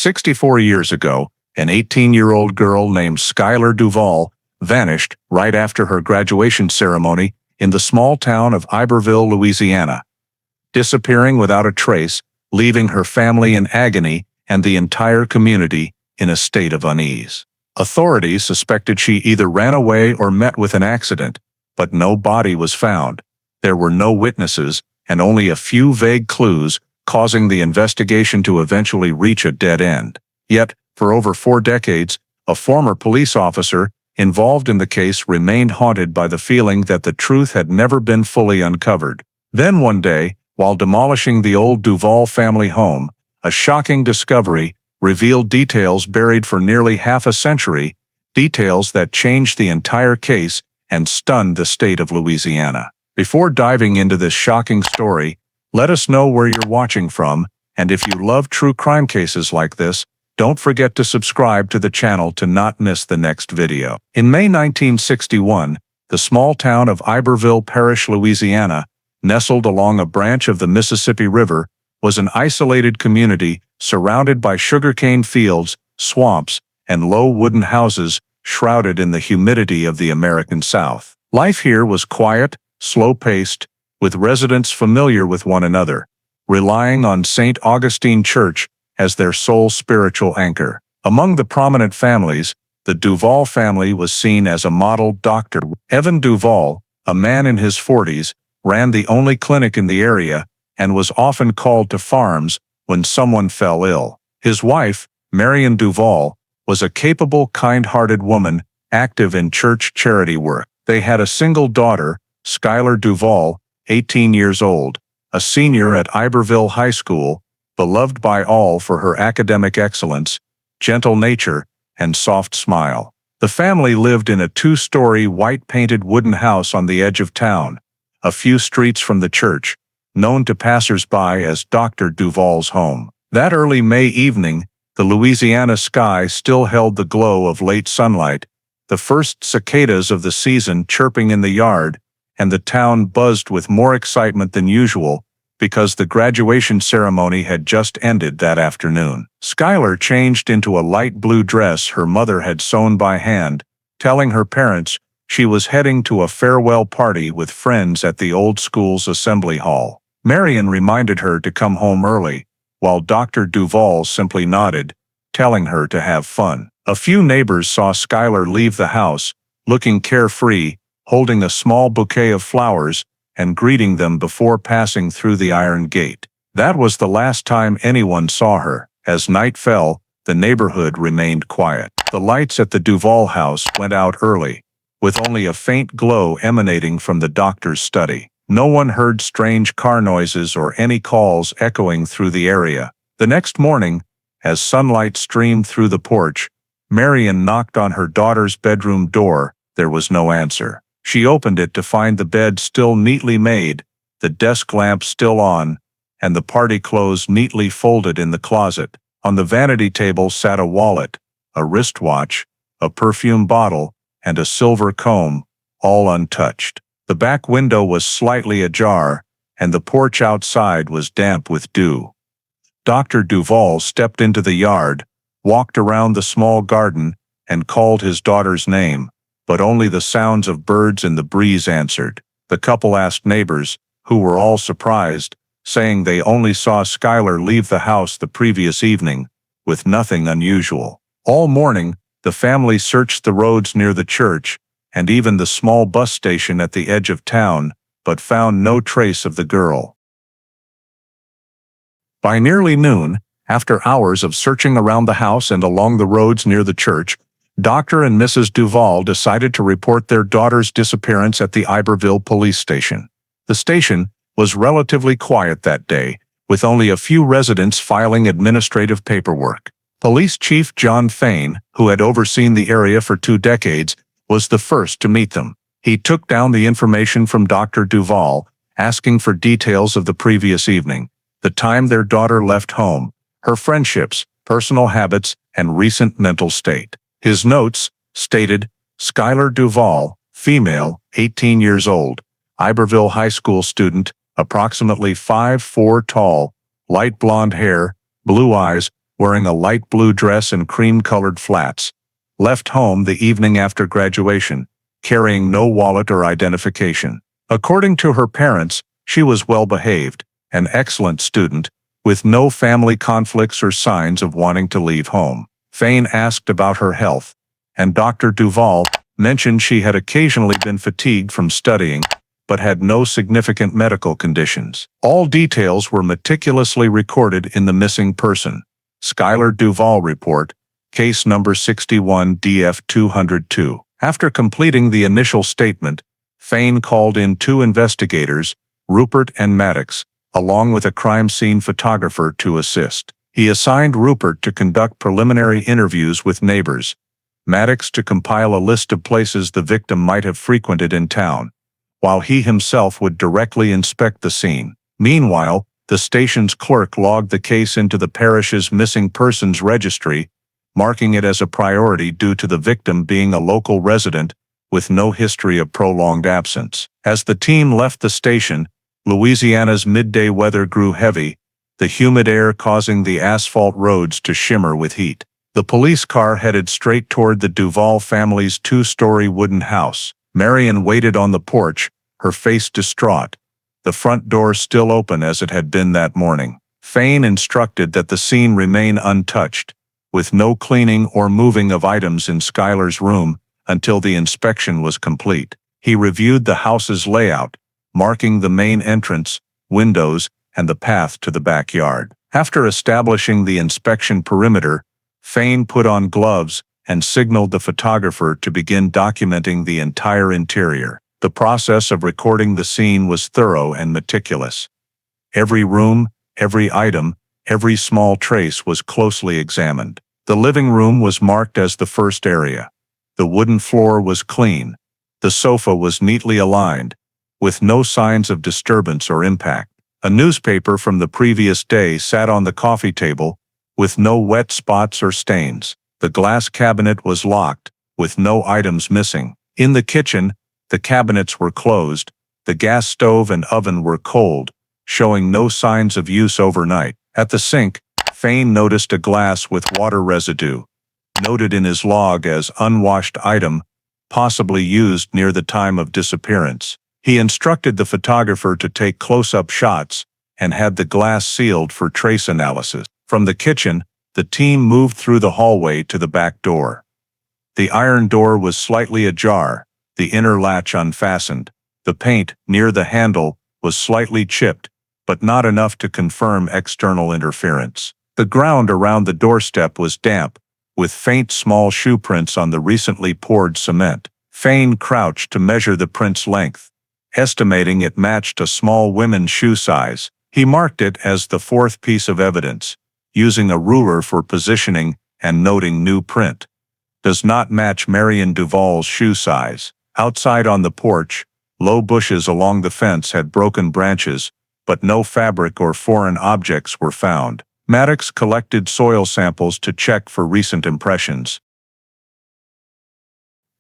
64 years ago, an 18-year-old girl named Skylar Duval vanished right after her graduation ceremony in the small town of Iberville, Louisiana, disappearing without a trace, leaving her family in agony and the entire community in a state of unease. Authorities suspected she either ran away or met with an accident, but no body was found. There were no witnesses and only a few vague clues, causing the investigation to eventually reach a dead end. Yet, for over 4 decades, a former police officer involved in the case remained haunted by the feeling that the truth had never been fully uncovered. Then one day, while demolishing the old Duval family home, a shocking discovery revealed details buried for nearly half a century, details that changed the entire case and stunned the state of Louisiana. Before diving into this shocking story, let us know where you're watching from, and if you love true crime cases like this, don't forget to subscribe to the channel to not miss the next video. In May 1961, the small town of Iberville Parish, Louisiana, nestled along a branch of the Mississippi River, was an isolated community surrounded by sugarcane fields, swamps, and low wooden houses shrouded in the humidity of the American South. Life here was quiet, slow-paced, with residents familiar with one another, relying on St. Augustine Church as their sole spiritual anchor. Among the prominent families, the Duval family was seen as a model. Dr. Evan Duval, a man in his 40s, ran the only clinic in the area and was often called to farms when someone fell ill. His wife, Marion Duval, was a capable, kind-hearted woman, active in church charity work. They had a single daughter, Skylar Duval, 18 years old, a senior at Iberville High School, beloved by all for her academic excellence, gentle nature, and soft smile. The family lived in a 2-story white-painted wooden house on the edge of town, a few streets from the church, known to passers-by as Dr. Duval's home. That early May evening, the Louisiana sky still held the glow of late sunlight, the first cicadas of the season chirping in the yard, and the town buzzed with more excitement than usual because the graduation ceremony had just ended that afternoon. Skylar changed into a light blue dress her mother had sewn by hand, telling her parents she was heading to a farewell party with friends at the old school's assembly hall. Marion reminded her to come home early, while Dr. Duval simply nodded, telling her to have fun. A few neighbors saw Skylar leave the house, looking carefree, holding a small bouquet of flowers, and greeting them before passing through the iron gate. That was the last time anyone saw her. As night fell, the neighborhood remained quiet. The lights at the Duval house went out early, with only a faint glow emanating from the doctor's study. No one heard strange car noises or any calls echoing through the area. The next morning, as sunlight streamed through the porch, Marion knocked on her daughter's bedroom door. There was no answer. She opened it to find the bed still neatly made, the desk lamp still on, and the party clothes neatly folded in the closet. On the vanity table sat a wallet, a wristwatch, a perfume bottle, and a silver comb, all untouched. The back window was slightly ajar, and the porch outside was damp with dew. Dr. Duval stepped into the yard, walked around the small garden, and called his daughter's name, but only the sounds of birds in the breeze answered. The couple asked neighbors, who were all surprised, saying they only saw Skylar leave the house the previous evening, with nothing unusual. All morning, the family searched the roads near the church, and even the small bus station at the edge of town, but found no trace of the girl. By nearly noon, after hours of searching around the house and along the roads near the church, Dr. and Mrs. Duval decided to report their daughter's disappearance at the Iberville police station. The station was relatively quiet that day, with only a few residents filing administrative paperwork. Police Chief John Fain, who had overseen the area for 2 decades, was the first to meet them. He took down the information from Dr. Duval, asking for details of the previous evening, the time their daughter left home, her friendships, personal habits, and recent mental state. His notes stated, Skylar Duval, female, 18 years old, Iberville High School student, approximately 5'4" tall, light blonde hair, blue eyes, wearing a light blue dress and cream-colored flats, left home the evening after graduation, carrying no wallet or identification. According to her parents, she was well-behaved, an excellent student, with no family conflicts or signs of wanting to leave home. Fain asked about her health, and Dr. Duval mentioned she had occasionally been fatigued from studying, but had no significant medical conditions. All details were meticulously recorded in the missing person. Skylar Duval report, case number 61 DF 202. After completing the initial statement, Fain called in 2 investigators, Rupert and Maddox, along with a crime scene photographer to assist. He assigned Rupert to conduct preliminary interviews with neighbors, Maddox to compile a list of places the victim might have frequented in town, while he himself would directly inspect the scene. Meanwhile, the station's clerk logged the case into the parish's missing persons registry, marking it as a priority due to the victim being a local resident with no history of prolonged absence. As the team left the station, Louisiana's midday weather grew heavy, the humid air causing the asphalt roads to shimmer with heat. The police car headed straight toward the Duval family's 2-story wooden house. Marion waited on the porch, her face distraught, the front door still open as it had been that morning. Fain instructed that the scene remain untouched, with no cleaning or moving of items in Skylar's room until the inspection was complete. He reviewed the house's layout, marking the main entrance, windows, and the path to the backyard. After establishing the inspection perimeter, Fain put on gloves and signaled the photographer to begin documenting the entire interior. The process of recording the scene was thorough and meticulous. Every room, every item, every small trace was closely examined. The living room was marked as the first area. The wooden floor was clean. The sofa was neatly aligned, with no signs of disturbance or impact. A newspaper from the previous day sat on the coffee table, with no wet spots or stains. The glass cabinet was locked, with no items missing. In the kitchen, the cabinets were closed, the gas stove and oven were cold, showing no signs of use overnight. At the sink, Fain noticed a glass with water residue, noted in his log as unwashed item, possibly used near the time of disappearance. He instructed the photographer to take close-up shots and had the glass sealed for trace analysis. From the kitchen, the team moved through the hallway to the back door. The iron door was slightly ajar, the inner latch unfastened. The paint, near the handle, was slightly chipped, but not enough to confirm external interference. The ground around the doorstep was damp, with faint small shoe prints on the recently poured cement. Fain crouched to measure the print's length, estimating it matched a small women's shoe size. He marked it as the 4th piece of evidence, using a ruler for positioning and noting new print. Does not match Marion Duval's shoe size. Outside on the porch, low bushes along the fence had broken branches, but no fabric or foreign objects were found. Maddox collected soil samples to check for recent impressions.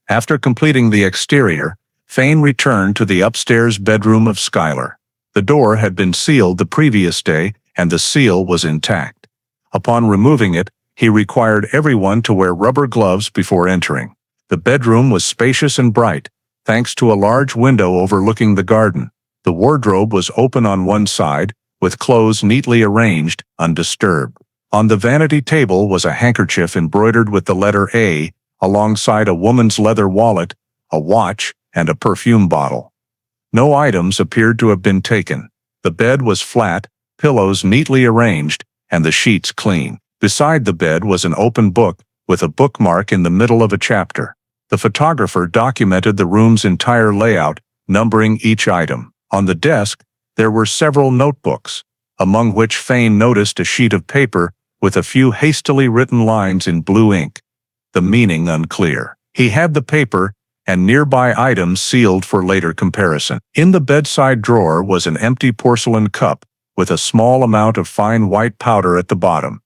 After completing the exterior, Fain returned to the upstairs bedroom of Skylar. The door had been sealed the previous day, and the seal was intact. Upon removing it, he required everyone to wear rubber gloves before entering. The bedroom was spacious and bright, thanks to a large window overlooking the garden. The wardrobe was open on one side, with clothes neatly arranged, undisturbed. On the vanity table was a handkerchief embroidered with the letter A, alongside a woman's leather wallet, a watch, and a perfume bottle. No items appeared to have been taken. The bed was flat, pillows neatly arranged, and the sheets clean. Beside the bed was an open book, with a bookmark in the middle of a chapter. The photographer documented the room's entire layout, numbering each item. On the desk, there were several notebooks, among which Fain noticed a sheet of paper with a few hastily written lines in blue ink, the meaning unclear. He had the paper and nearby items sealed for later comparison. In the bedside drawer was an empty porcelain cup with a small amount of fine white powder at the bottom.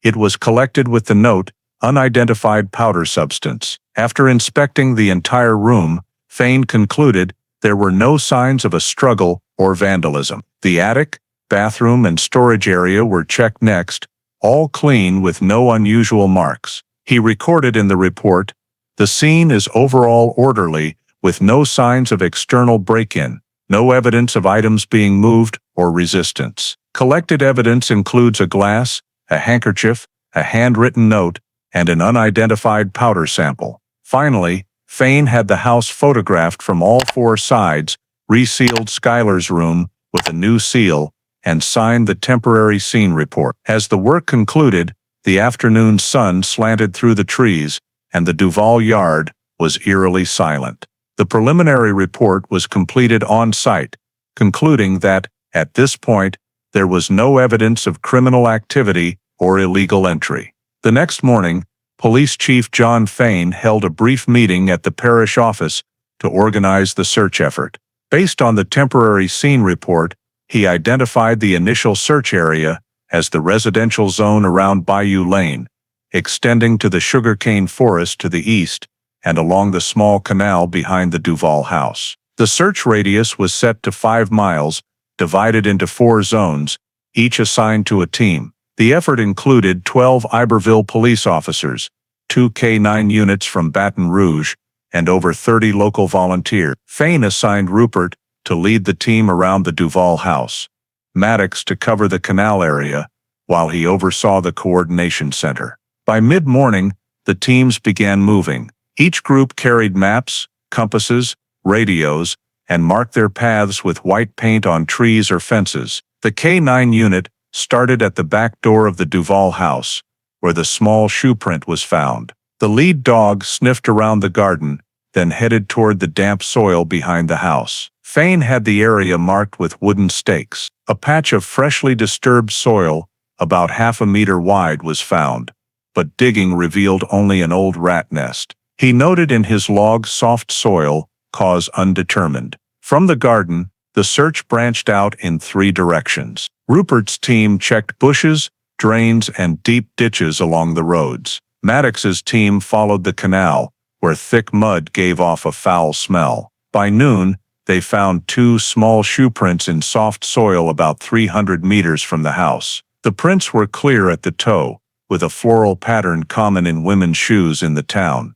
It was collected with the note, unidentified powder substance. After inspecting the entire room, Fain concluded there were no signs of a struggle or vandalism. The attic, bathroom, and storage area were checked next, all clean with no unusual marks. He recorded in the report, "The scene is overall orderly, with no signs of external break-in, no evidence of items being moved or resistance. Collected evidence includes a glass, a handkerchief, a handwritten note, and an unidentified powder sample." Finally, Fain had the house photographed from all four sides, resealed Skylar's room with a new seal, and signed the temporary scene report. As the work concluded, the afternoon sun slanted through the trees, and the Duval yard was eerily silent. The preliminary report was completed on site, concluding that, at this point, there was no evidence of criminal activity or illegal entry. The next morning, Police Chief John Fain held a brief meeting at the parish office to organize the search effort. Based on the temporary scene report, he identified the initial search area as the residential zone around Bayou Lane, extending to the sugarcane forest to the east and along the small canal behind the Duval house. The search radius was set to 5 miles, divided into 4 zones, each assigned to a team. The effort included 12 Iberville police officers, 2 K-9 units from Baton Rouge, and over 30 local volunteers. Fain assigned Rupert to lead the team around the Duval house, Maddox to cover the canal area, while he oversaw the coordination center. By mid-morning, the teams began moving. Each group carried maps, compasses, radios, and marked their paths with white paint on trees or fences. The K-9 unit started at the back door of the Duval house, where the small shoe print was found. The lead dog sniffed around the garden, then headed toward the damp soil behind the house. Fain had the area marked with wooden stakes. A patch of freshly disturbed soil, about half a meter wide, was found, but digging revealed only an old rat nest. He noted in his log soft soil, cause undetermined. From the garden, the search branched out in 3 directions. Rupert's team checked bushes, drains, and deep ditches along the roads. Maddox's team followed the canal, where thick mud gave off a foul smell. By noon, they found 2 small shoe prints in soft soil about 300 meters from the house. The prints were clear at the toe, with a floral pattern common in women's shoes in the town.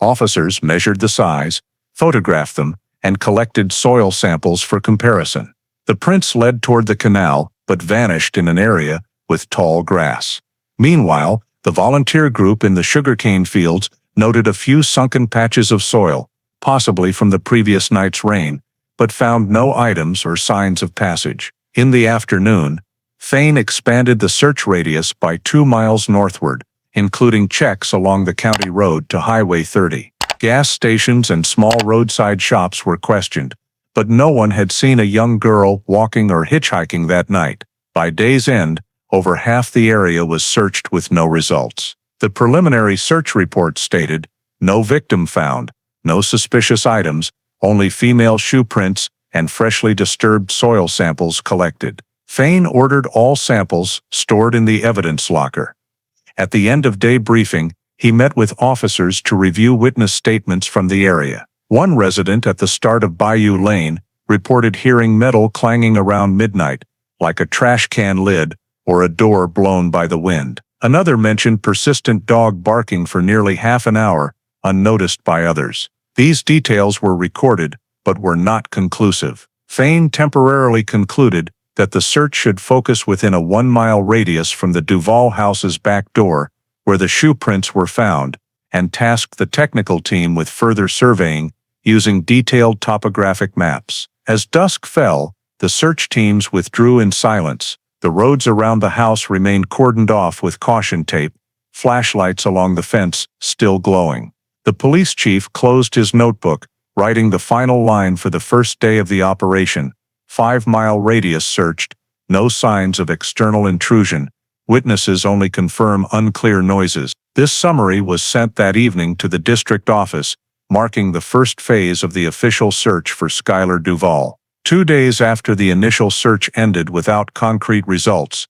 Officers measured the size, photographed them, and collected soil samples for comparison. The prints led toward the canal, but vanished in an area with tall grass. Meanwhile, the volunteer group in the sugarcane fields noted a few sunken patches of soil, possibly from the previous night's rain, but found no items or signs of passage. In the afternoon, Fain expanded the search radius by 2 miles northward, including checks along the county road to Highway 30. Gas stations and small roadside shops were questioned, but no one had seen a young girl walking or hitchhiking that night. By day's end, over half the area was searched with no results. The preliminary search report stated, "No victim found, no suspicious items, only female shoe prints and freshly disturbed soil samples collected." Fain ordered all samples stored in the evidence locker. At the end of day briefing, he met with officers to review witness statements from the area. One resident at the start of Bayou Lane reported hearing metal clanging around midnight, like a trash can lid or a door blown by the wind. Another mentioned persistent dog barking for nearly half an hour, unnoticed by others. These details were recorded, but were not conclusive. Fain temporarily concluded that the search should focus within a 1-mile radius from the Duval house's back door, where the shoe prints were found, and tasked the technical team with further surveying using detailed topographic maps. As dusk fell, the search teams withdrew in silence. The roads around the house remained cordoned off with caution tape, flashlights along the fence still glowing. The police chief closed his notebook, writing the final line for the first day of the operation. 5-mile radius searched, no signs of external intrusion. Witnesses only confirm unclear noises. This summary was sent that evening to the district office, marking the first phase of the official search for Skylar Duval. 2 days after the initial search ended without concrete results,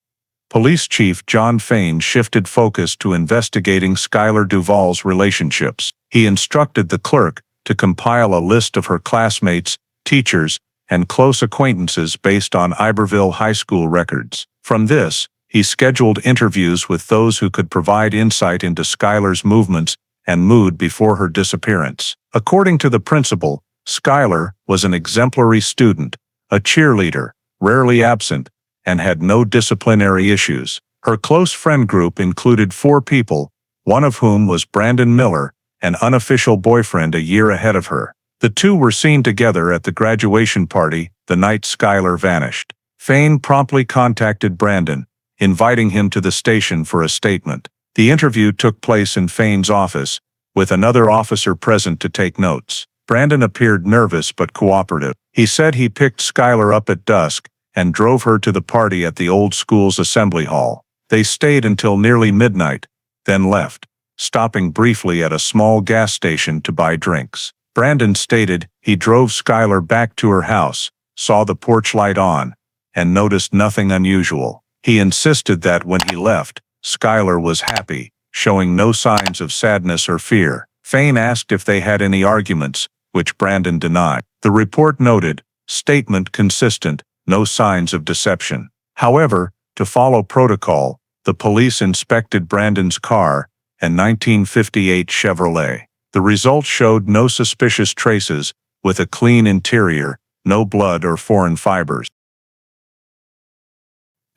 Police Chief John Fain shifted focus to investigating Skylar Duval's relationships. He instructed the clerk to compile a list of her classmates, teachers, and close acquaintances based on Iberville High School records. From this, he scheduled interviews with those who could provide insight into Skylar's movements and mood before her disappearance. According to the principal, Skylar was an exemplary student, a cheerleader, rarely absent, and had no disciplinary issues. Her close friend group included 4 people, one of whom was Brandon Miller, an unofficial boyfriend a year ahead of her. The two were seen together at the graduation party the night Skylar vanished. Fane promptly contacted Brandon, inviting him to the station for a statement. The interview took place in Fane's office, with another officer present to take notes. Brandon appeared nervous but cooperative. He said he picked Skylar up at dusk and drove her to the party at the old school's assembly hall. They stayed until nearly midnight, then left, stopping briefly at a small gas station to buy drinks. Brandon stated he drove Skylar back to her house, saw the porch light on, and noticed nothing unusual. He insisted that when he left, Skylar was happy, showing no signs of sadness or fear. Fane asked if they had any arguments, which Brandon denied. The report noted, statement consistent, no signs of deception. However, to follow protocol, the police inspected Brandon's car, a 1958 Chevrolet. The results showed no suspicious traces, with a clean interior, no blood or foreign fibers.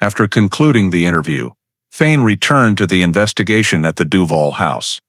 After concluding the interview, Fane returned to the investigation at the Duval house.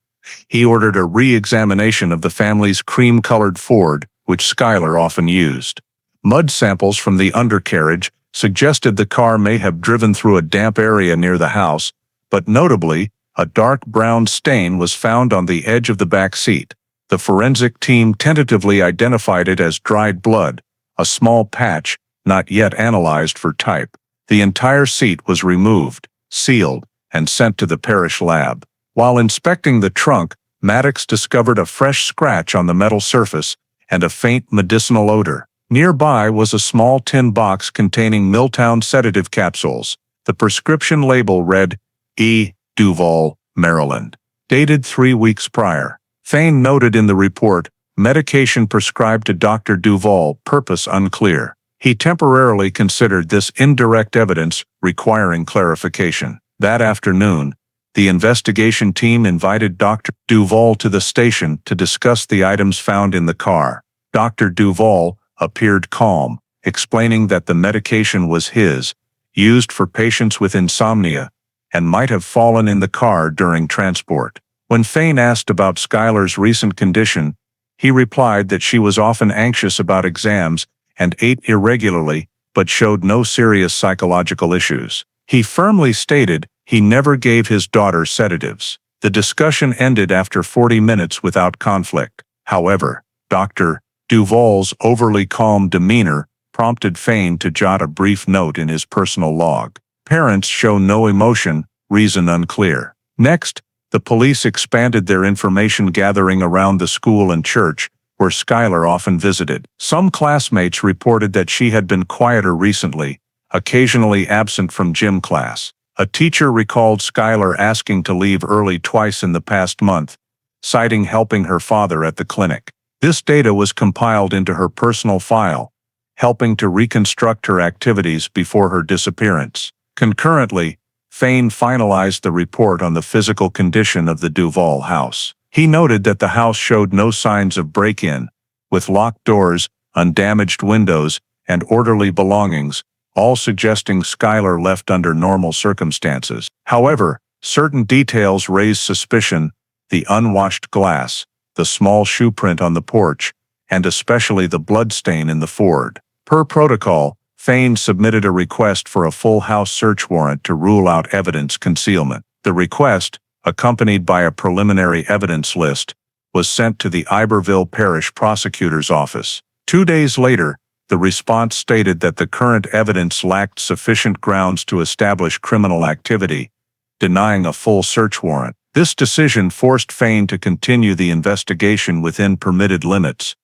He ordered a re-examination of the family's cream-colored Ford, which Skylar often used. Mud samples from the undercarriage suggested the car may have driven through a damp area near the house, but notably, a dark brown stain was found on the edge of the back seat. The forensic team tentatively identified it as dried blood, a small patch, not yet analyzed for type. The entire seat was removed, sealed, and sent to the parish lab. While inspecting the trunk, Maddox discovered a fresh scratch on the metal surface and a faint medicinal odor. Nearby was a small tin box containing Milltown sedative capsules. The prescription label read, E. Duval, Maryland. Dated 3 weeks prior. Fane noted in the report, medication prescribed to Dr. Duval, purpose unclear. He temporarily considered this indirect evidence requiring clarification. That afternoon, the investigation team invited Dr. Duval to the station to discuss the items found in the car. Dr. Duval appeared calm, explaining that the medication was his, used for patients with insomnia, and might have fallen in the car during transport. When Fane asked about Skylar's recent condition, he replied that she was often anxious about exams and ate irregularly, but showed no serious psychological issues. He firmly stated he never gave his daughter sedatives. The discussion ended after 40 minutes without conflict. However, Dr. Duval's overly calm demeanor prompted Fane to jot a brief note in his personal log. Parents show no emotion, reason unclear. Next, the police expanded their information gathering around the school and church, where Skylar often visited. Some classmates reported that she had been quieter recently, occasionally absent from gym class. A teacher recalled Skylar asking to leave early twice in the past month, citing helping her father at the clinic. This data was compiled into her personal file, helping to reconstruct her activities before her disappearance. Concurrently, Fane finalized the report on the physical condition of the Duval house. He noted that the house showed no signs of break-in, with locked doors, undamaged windows, and orderly belongings, all suggesting Skylar left under normal circumstances. However, certain details raised suspicion: the unwashed glass, the small shoe print on the porch, and especially the bloodstain in the Ford. Per protocol, Fane submitted a request for a full house search warrant to rule out evidence concealment. The request, accompanied by a preliminary evidence list, was sent to the Iberville Parish Prosecutor's Office. 2 days later, the response stated that the current evidence lacked sufficient grounds to establish criminal activity, denying a full search warrant. This decision forced Fane to continue the investigation within permitted limits,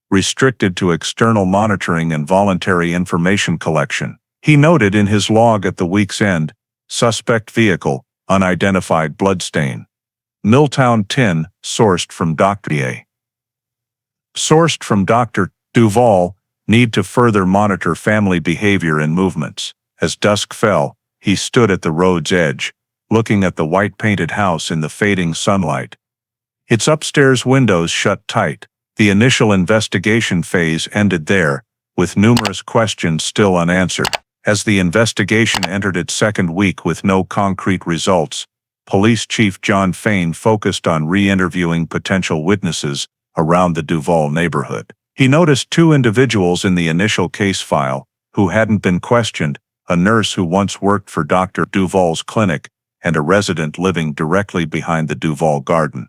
restricted to external monitoring and voluntary information collection. He noted in his log at the week's end, suspect vehicle, unidentified bloodstain. Milltown tin, sourced from Dr. Duval, Need to further monitor family behavior and movements. As dusk fell, he stood at the road's edge, looking at the white-painted house in the fading sunlight. Its upstairs windows shut tight. The initial investigation phase ended there, with numerous questions still unanswered. As the investigation entered its second week with no concrete results, Police Chief John Fain focused on re-interviewing potential witnesses around the Duval neighborhood. He noticed two individuals in the initial case file who hadn't been questioned, a nurse who once worked for Dr. Duval's clinic and a resident living directly behind the Duval garden.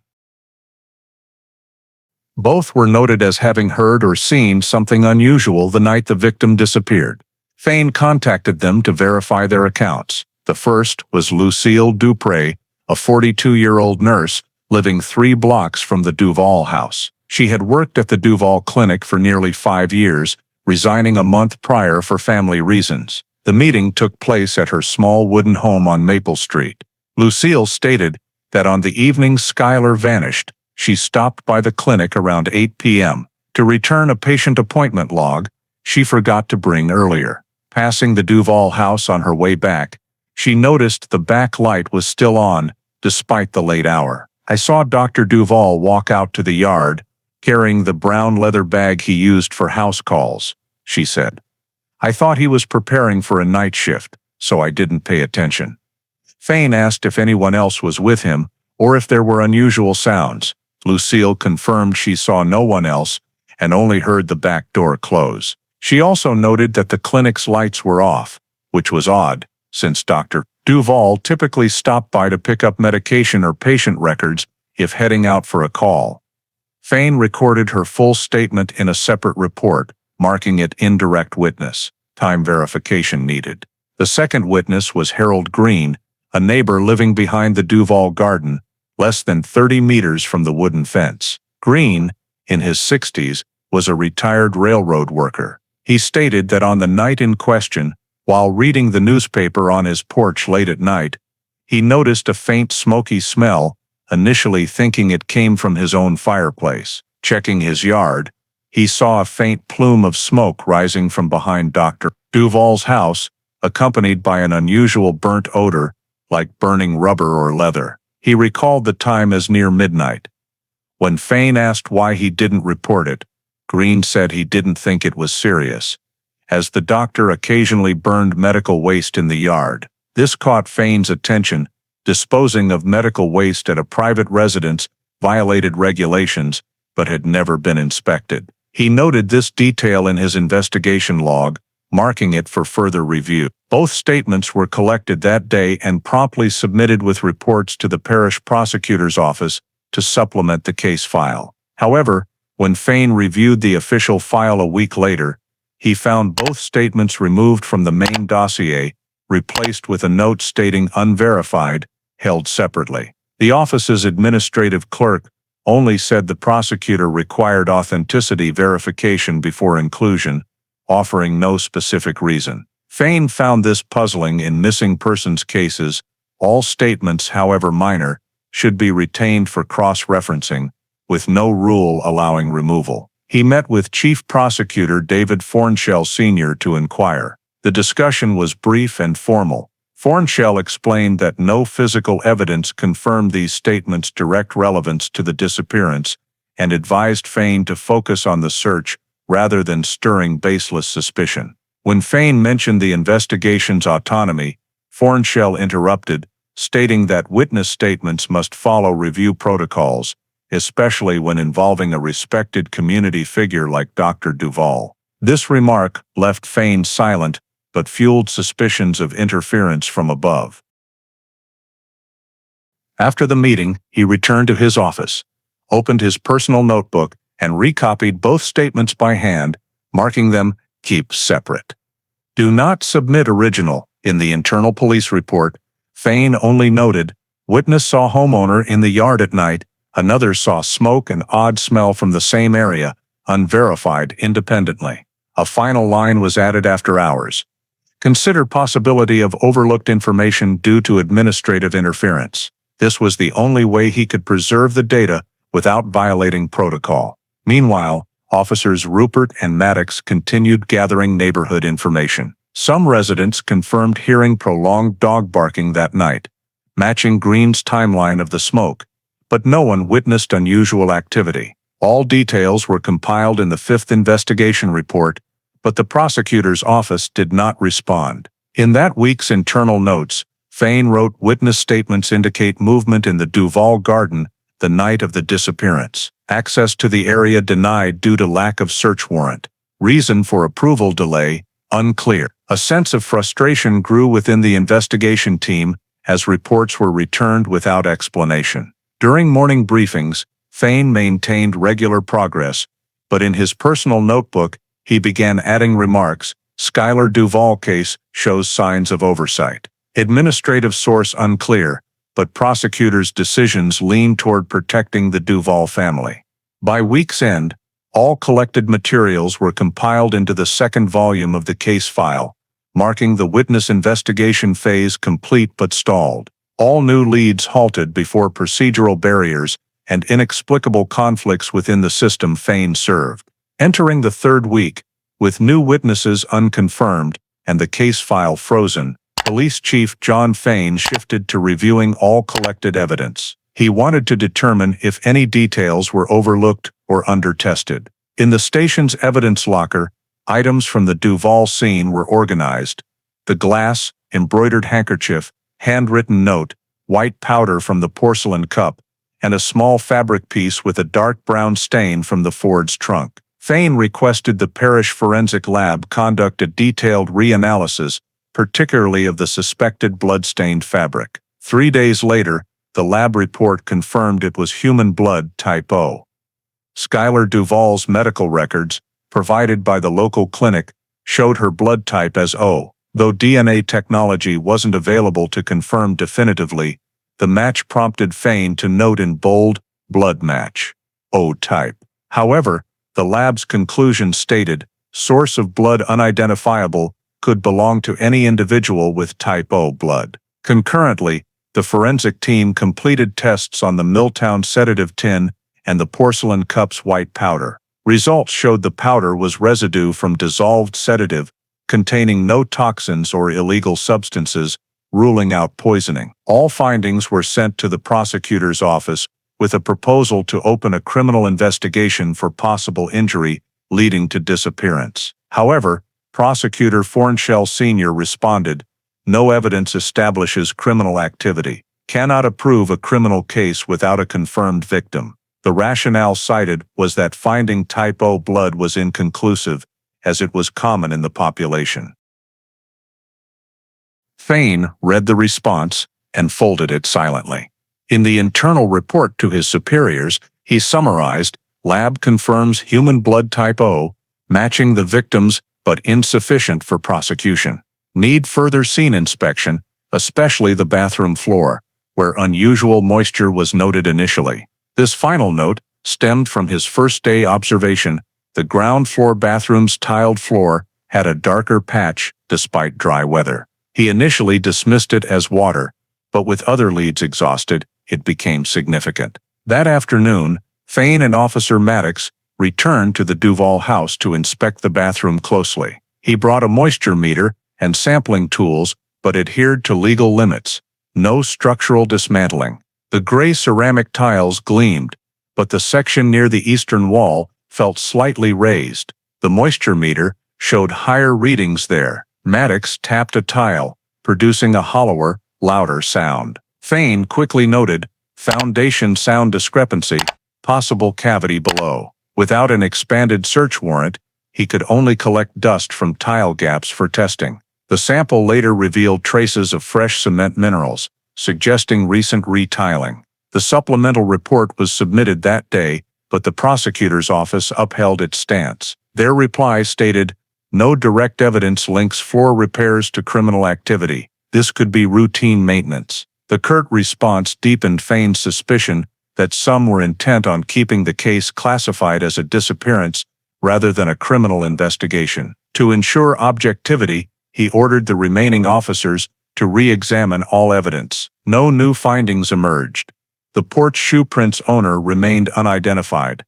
Both were noted as having heard or seen something unusual the night the victim disappeared. Fain contacted them to verify their accounts. The first was Lucille Dupre, a 42-year-old nurse living 3 blocks from the Duval house. She had worked at the Duval clinic for nearly 5 years, resigning a month prior for family reasons. The meeting took place at her small wooden home on Maple Street. Lucille stated that on the evening Skylar vanished, she stopped by the clinic around 8 p.m. to return a patient appointment log she forgot to bring earlier. Passing the Duval house on her way back, she noticed the back light was still on, despite the late hour. I saw Dr. Duval walk out to the yard, carrying the brown leather bag he used for house calls, she said. I thought he was preparing for a night shift, so I didn't pay attention. Fain asked if anyone else was with him, or if there were unusual sounds. Lucille confirmed she saw no one else, and only heard the back door close. She also noted that the clinic's lights were off, which was odd, since Dr. Duval typically stopped by to pick up medication or patient records if heading out for a call. Fain recorded her full statement in a separate report, marking it indirect witness. Time verification needed. The second witness was Harold Green, a neighbor living behind the Duval garden, less than 30 meters from the wooden fence. Green, in his 60s, was a retired railroad worker. He stated that on the night in question, while reading the newspaper on his porch late at night, he noticed a faint smoky smell, initially thinking it came from his own fireplace. Checking his yard, he saw a faint plume of smoke rising from behind Dr. Duval's house, accompanied by an unusual burnt odor, like burning rubber or leather. He recalled the time as near midnight. When Fain asked why he didn't report it, Green said he didn't think it was serious, as the doctor occasionally burned medical waste in the yard. This caught Fain's attention. Disposing of medical waste at a private residence violated regulations, but had never been inspected. He noted this detail in his investigation log, marking it for further review. Both statements were collected that day and promptly submitted with reports to the parish prosecutor's office to supplement the case file. However, when Fain reviewed the official file a week later, he found both statements removed from the main dossier, replaced with a note stating unverified, held separately. The office's administrative clerk only said the prosecutor required authenticity verification before inclusion, offering no specific reason. Fain found this puzzling in missing persons cases. All statements, however minor, should be retained for cross-referencing, with no rule allowing removal. He met with Chief Prosecutor David Fornshell Sr. to inquire. The discussion was brief and formal. Fornshell explained that no physical evidence confirmed these statements' direct relevance to the disappearance, and advised Fain to focus on the search rather than stirring baseless suspicion. When Fain mentioned the investigation's autonomy, Fornshell interrupted, stating that witness statements must follow review protocols, especially when involving a respected community figure like Dr. Duval. This remark left Fain silent, but fueled suspicions of interference from above. After the meeting, he returned to his office, opened his personal notebook, and recopied both statements by hand, marking them "keep separate." Do not submit original. In the internal police report, Fain only noted, witness saw homeowner in the yard at night, another saw smoke and odd smell from the same area, unverified independently. A final line was added after hours. Consider possibility of overlooked information due to administrative interference. This was the only way he could preserve the data without violating protocol. Meanwhile, officers Rupert and Maddox continued gathering neighborhood information. Some residents confirmed hearing prolonged dog barking that night, matching Green's timeline of the smoke, but no one witnessed unusual activity. All details were compiled in the 5th investigation report, but the prosecutor's office did not respond. In that week's internal notes, Fain wrote witness statements indicate movement in the Duval garden the night of the disappearance. Access to the area denied due to lack of search warrant. Reason for approval delay, unclear. A sense of frustration grew within the investigation team as reports were returned without explanation. During morning briefings, Fain maintained regular progress, but in his personal notebook, he began adding remarks. Skylar Duval case shows signs of oversight. Administrative source unclear, but prosecutors' decisions lean toward protecting the Duval family. By week's end, all collected materials were compiled into the 2nd volume of the case file, marking the witness investigation phase complete but stalled. All new leads halted before procedural barriers and inexplicable conflicts within the system Fain served. Entering the 3rd week, with new witnesses unconfirmed and the case file frozen, Police Chief John Fain shifted to reviewing all collected evidence. He wanted to determine if any details were overlooked or undertested. In the station's evidence locker, items from the Duval scene were organized. The glass, embroidered handkerchief, handwritten note, white powder from the porcelain cup, and a small fabric piece with a dark brown stain from the Ford's trunk. Fain requested the parish forensic lab conduct a detailed reanalysis, particularly of the suspected blood-stained fabric. 3 days later, the lab report confirmed it was human blood type O. Skylar Duval's medical records, provided by the local clinic, showed her blood type as O. Though DNA technology wasn't available to confirm definitively, the match prompted Fain to note in bold, blood match, O type. However, the lab's conclusion stated, source of blood unidentifiable, could belong to any individual with type O blood. Concurrently, the forensic team completed tests on the Milltown sedative tin and the porcelain cup's white powder. Results showed the powder was residue from dissolved sedative, containing no toxins or illegal substances, ruling out poisoning. All findings were sent to the prosecutor's office with a proposal to open a criminal investigation for possible injury leading to disappearance. However, Prosecutor Fornshell Sr. responded, "No evidence establishes criminal activity. Cannot approve a criminal case without a confirmed victim." The rationale cited was that finding type O blood was inconclusive, as it was common in the population. Fain read the response and folded it silently. In the internal report to his superiors, he summarized, "Lab confirms human blood type O, matching the victims but insufficient for prosecution. Need further scene inspection, especially the bathroom floor, where unusual moisture was noted initially." This final note stemmed from his first-day observation. The ground floor bathroom's tiled floor had a darker patch despite dry weather. He initially dismissed it as water, but with other leads exhausted, it became significant. That afternoon, Fain and Officer Maddox returned to the Duval house to inspect the bathroom closely. He brought a moisture meter and sampling tools, but adhered to legal limits. No structural dismantling. The gray ceramic tiles gleamed, but the section near the eastern wall felt slightly raised. The moisture meter showed higher readings there. Maddox tapped a tile, producing a hollower, louder sound. Fain quickly noted, foundation sound discrepancy, possible cavity below. Without an expanded search warrant, he could only collect dust from tile gaps for testing. The sample later revealed traces of fresh cement minerals, suggesting recent retiling. The supplemental report was submitted that day, but the prosecutor's office upheld its stance. Their reply stated, "No direct evidence links floor repairs to criminal activity. This could be routine maintenance." The curt response deepened Fain's suspicion that some were intent on keeping the case classified as a disappearance rather than a criminal investigation. To ensure objectivity, he ordered the remaining officers to re-examine all evidence. No new findings emerged. The porch shoe prints owner remained unidentified.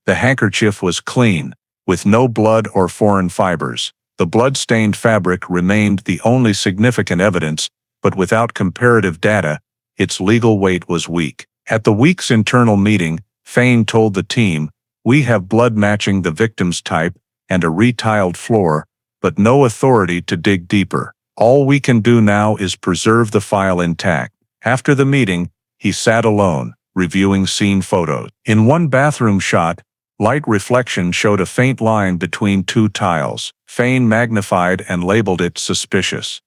The handkerchief was clean, with no blood or foreign fibers. The blood-stained fabric remained the only significant evidence, but without comparative data, its legal weight was weak. At the week's internal meeting, Fain told the team, "We have blood matching the victim's type and a retiled floor, but no authority to dig deeper. All we can do now is preserve the file intact." After the meeting, he sat alone, reviewing scene photos. In one bathroom shot, light reflection showed a faint line between two tiles. Fain magnified and labeled it suspicious.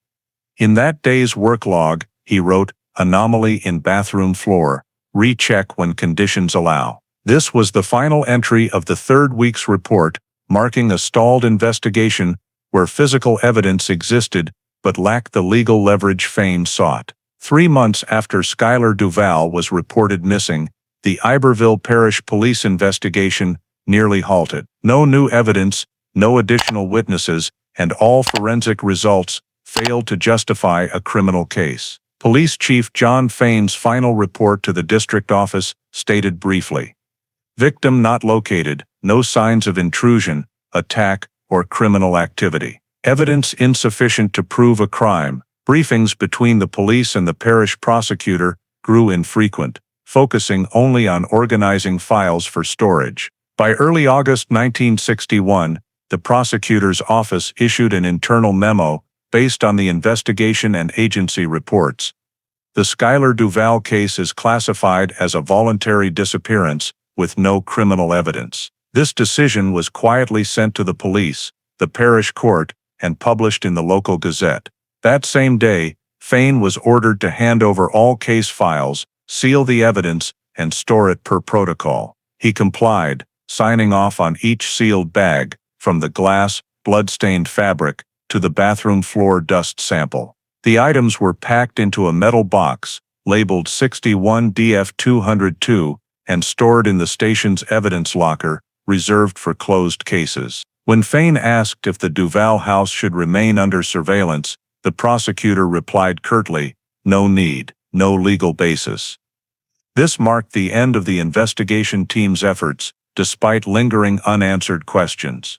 In that day's work log, he wrote, "Anomaly in bathroom floor. Recheck when conditions allow." This was the final entry of the third week's report, marking a stalled investigation where physical evidence existed but lacked the legal leverage Fain sought. 3 months after Skylar Duval was reported missing, the Iberville Parish Police investigation nearly halted. No new evidence, no additional witnesses, and all forensic results failed to justify a criminal case. Police Chief John Fain's final report to the district office stated briefly, "Victim not located, no signs of intrusion, attack, or criminal activity. Evidence insufficient to prove a crime." Briefings between the police and the parish prosecutor grew infrequent, focusing only on organizing files for storage. By early August 1961, the prosecutor's office issued an internal memo based on the investigation and agency reports. The Skylar Duval case is classified as a voluntary disappearance with no criminal evidence. This decision was quietly sent to the police, the parish court, and published in the local gazette. That same day, Fain was ordered to hand over all case files, seal the evidence, and store it per protocol. He complied, signing off on each sealed bag, from the glass, blood-stained fabric, to the bathroom floor dust sample. The items were packed into a metal box, labeled 61 DF202, and stored in the station's evidence locker, reserved for closed cases. When Fain asked if the Duval house should remain under surveillance, the prosecutor replied curtly, "No need, no legal basis." This marked the end of the investigation team's efforts, despite lingering unanswered questions.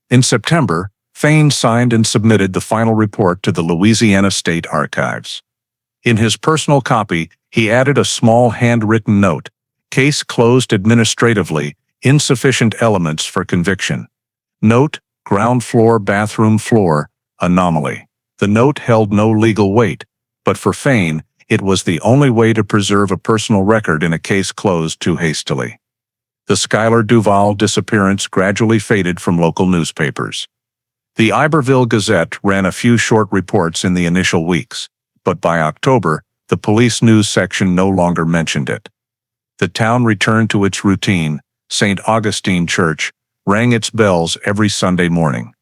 In September, Fain signed and submitted the final report to the Louisiana State Archives. In his personal copy, he added a small handwritten note, "Case closed administratively, insufficient elements for conviction. Note, ground floor bathroom floor, anomaly." The note held no legal weight, but for Fain, it was the only way to preserve a personal record in a case closed too hastily. The Skylar Duval disappearance gradually faded from local newspapers. The Iberville Gazette ran a few short reports in the initial weeks, but by October, the police news section no longer mentioned it. The town returned to its routine. St. Augustine Church rang its bells every Sunday morning.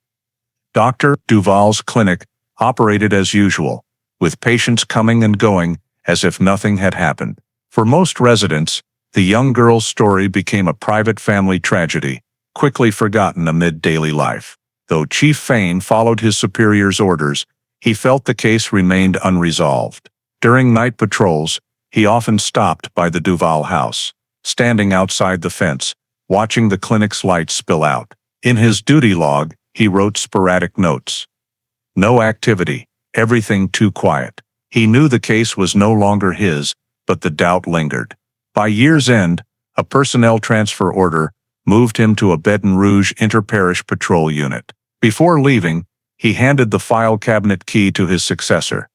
Dr. Duval's clinic operated as usual, with patients coming and going as if nothing had happened. For most residents, the young girl's story became a private family tragedy, quickly forgotten amid daily life. Though Chief Fain followed his superior's orders, he felt the case remained unresolved. During night patrols, he often stopped by the Duval house, standing outside the fence, watching the clinic's lights spill out. In his duty log, he wrote sporadic notes. No activity, everything too quiet. He knew the case was no longer his, but the doubt lingered. By year's end, a personnel transfer order moved him to a Baton Rouge inter-parish patrol unit. Before leaving, he handed the file cabinet key to his successor,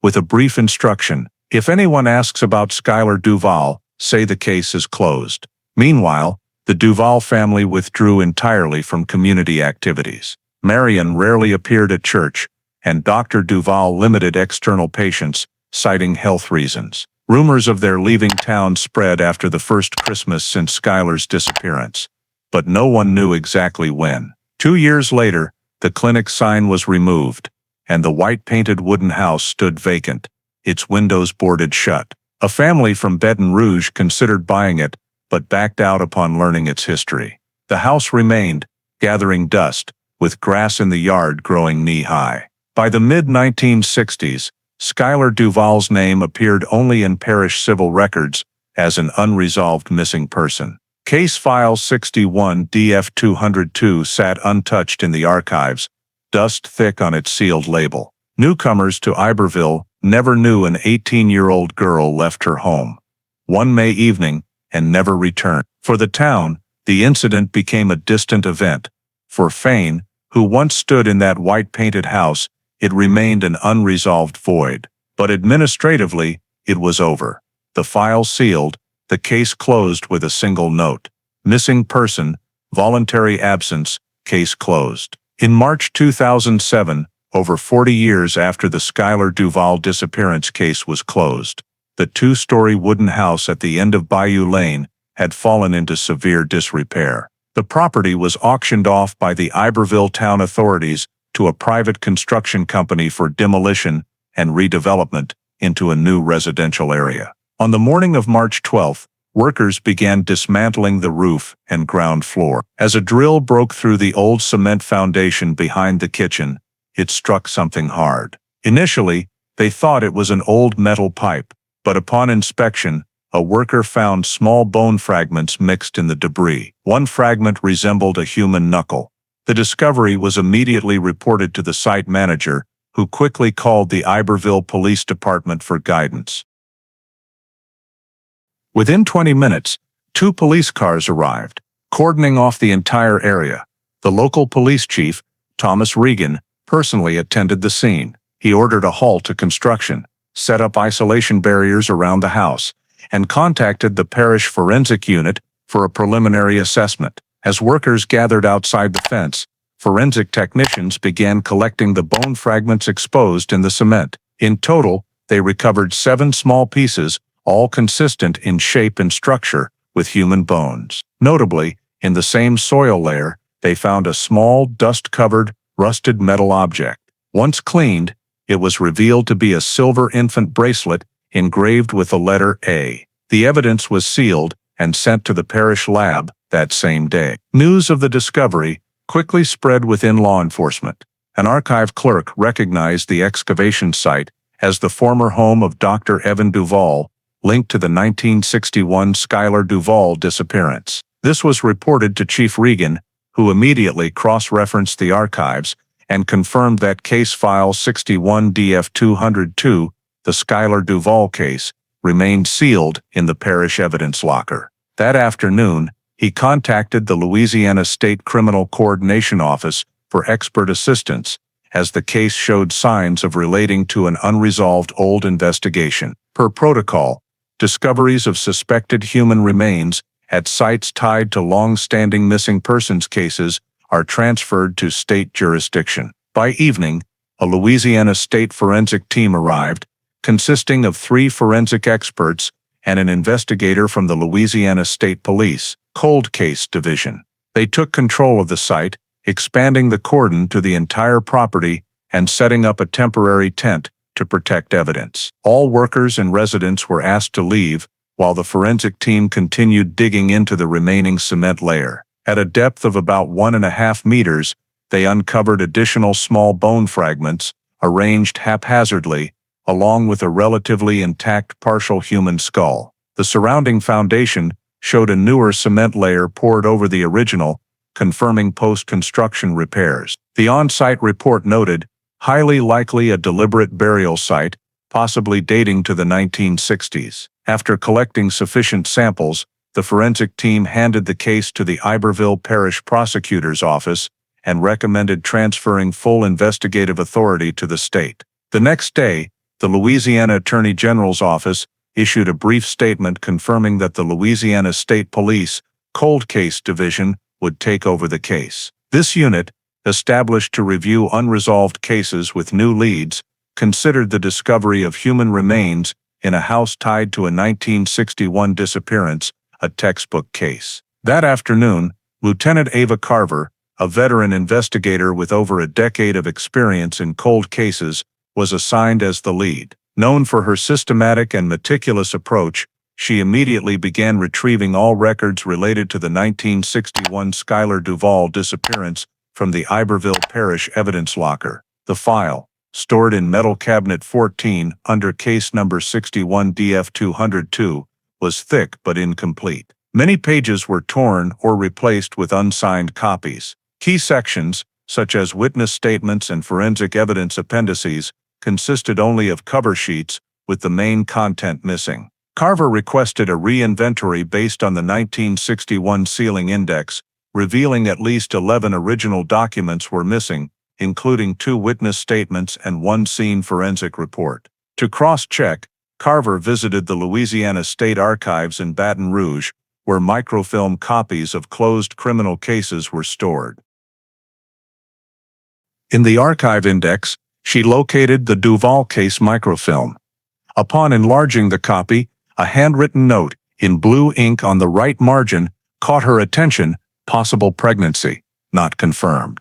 with a brief instruction, "If anyone asks about Skylar Duval, say the case is closed." Meanwhile, the Duval family withdrew entirely from community activities. Marion rarely appeared at church, and Dr. Duval limited external patients, citing health reasons. Rumors of their leaving town spread after the first Christmas since Skylar's disappearance, but no one knew exactly when. 2 years later, the clinic sign was removed, and the white-painted wooden house stood vacant, its windows boarded shut. A family from Baton Rouge considered buying it, but backed out upon learning its history. The house remained, gathering dust, with grass in the yard growing knee-high. By the mid-1960s, Skylar Duval's name appeared only in parish civil records as an unresolved missing person. Case File 61-DF-202 sat untouched in the archives, dust thick on its sealed label. Newcomers to Iberville never knew an 18-year-old girl left her home one May evening and never returned. For the town, the incident became a distant event. For Fane, who once stood in that white-painted house, it remained an unresolved void. But administratively, it was over. The file sealed, the case closed with a single note. Missing person, voluntary absence, case closed. In March 2007, over 40 years after the Skylar Duval disappearance case was closed, the two-story wooden house at the end of Bayou Lane had fallen into severe disrepair. The property was auctioned off by the Iberville town authorities to a private construction company for demolition and redevelopment into a new residential area. On the morning of March 12th, workers began dismantling the roof and ground floor. As a drill broke through the old cement foundation behind the kitchen, it struck something hard. Initially, they thought it was an old metal pipe, but upon inspection, a worker found small bone fragments mixed in the debris. One fragment resembled a human knuckle. The discovery was immediately reported to the site manager, who quickly called the Iberville Police Department for guidance. Within 20 minutes, 2 police cars arrived, cordoning off the entire area. The local police chief, Thomas Regan, personally attended the scene. He ordered a halt to construction, set up isolation barriers around the house, and contacted the parish forensic unit for a preliminary assessment. As workers gathered outside the fence, forensic technicians began collecting the bone fragments exposed in the cement. In total, they recovered 7 small pieces, all consistent in shape and structure with human bones. Notably, in the same soil layer, they found a small, dust-covered, rusted metal object. Once cleaned, it was revealed to be a silver infant bracelet engraved with the letter A. The evidence was sealed and sent to the parish lab that same day. News of the discovery quickly spread within law enforcement. An archive clerk recognized the excavation site as the former home of Dr. Evan Duval, linked to the 1961 Skylar Duval disappearance. This was reported to Chief Regan, who immediately cross-referenced the archives and confirmed that case file 61-DF-202, the Skylar Duval case, remained sealed in the parish evidence locker. That afternoon, he contacted the Louisiana State Criminal Coordination Office for expert assistance, as the case showed signs of relating to an unresolved old investigation. Per protocol, discoveries of suspected human remains at sites tied to long-standing missing persons cases are transferred to state jurisdiction. By evening, a Louisiana state forensic team arrived, consisting of 3 forensic experts and an investigator from the Louisiana State Police Cold Case Division. They took control of the site, expanding the cordon to the entire property and setting up a temporary tent to protect evidence. All workers and residents were asked to leave, while the forensic team continued digging into the remaining cement layer. At a depth of about 1.5 meters, they uncovered additional small bone fragments, arranged haphazardly, along with a relatively intact partial human skull. The surrounding foundation showed a newer cement layer poured over the original, confirming post-construction repairs. The on-site report noted, highly likely a deliberate burial site, possibly dating to the 1960s. After collecting sufficient samples, the forensic team handed the case to the Iberville Parish Prosecutor's Office and recommended transferring full investigative authority to the state. The next day, the Louisiana Attorney General's Office issued a brief statement confirming that the Louisiana State Police Cold Case Division would take over the case. This unit, established to review unresolved cases with new leads, considered the discovery of human remains in a house tied to a 1961 disappearance a textbook case. That afternoon, Lieutenant Ava Carver, a veteran investigator with over a decade of experience in cold cases, was assigned as the lead. Known for her systematic and meticulous approach, she immediately began retrieving all records related to the 1961 Skylar Duval disappearance from the Iberville Parish evidence locker. The file, stored in Metal Cabinet 14 under case number 61-DF-202, was thick but incomplete. Many pages were torn or replaced with unsigned copies. Key sections, such as witness statements and forensic evidence appendices, consisted only of cover sheets, with the main content missing. Carver requested a re-inventory based on the 1961 sealing index, revealing at least 11 original documents were missing, including 2 witness statements and 1 scene forensic report. To cross-check, Carver visited the Louisiana State Archives in Baton Rouge, where microfilm copies of closed criminal cases were stored. In the archive index, she located the Duval case microfilm. Upon enlarging the copy, a handwritten note, in blue ink on the right margin, caught her attention: possible pregnancy, not confirmed.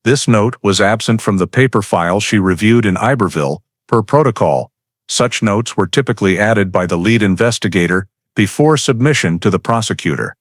This note was absent from the paper file she reviewed in Iberville, per protocol. Such notes were typically added by the lead investigator before submission to the prosecutor.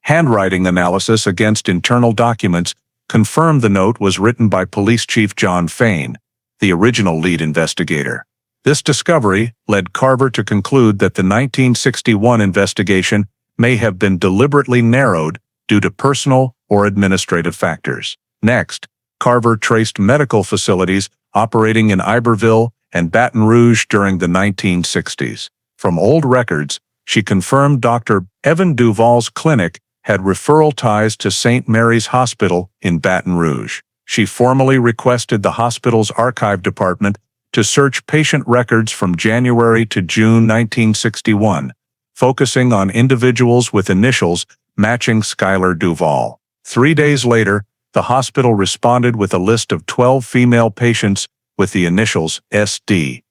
Handwriting analysis against internal documents confirmed the note was written by Police Chief John Fain, the original lead investigator. This discovery led Carver to conclude that the 1961 investigation may have been deliberately narrowed due to personal or administrative factors. Next, Carver traced medical facilities operating in Iberville and Baton Rouge during the 1960s. From old records, she confirmed Dr. Evan Duval's clinic had referral ties to St. Mary's Hospital in Baton Rouge. She formally requested the hospital's archive department to search patient records from January to June 1961, focusing on individuals with initials matching Skylar Duval. 3 days later, the hospital responded with a list of 12 female patients with the initials SD.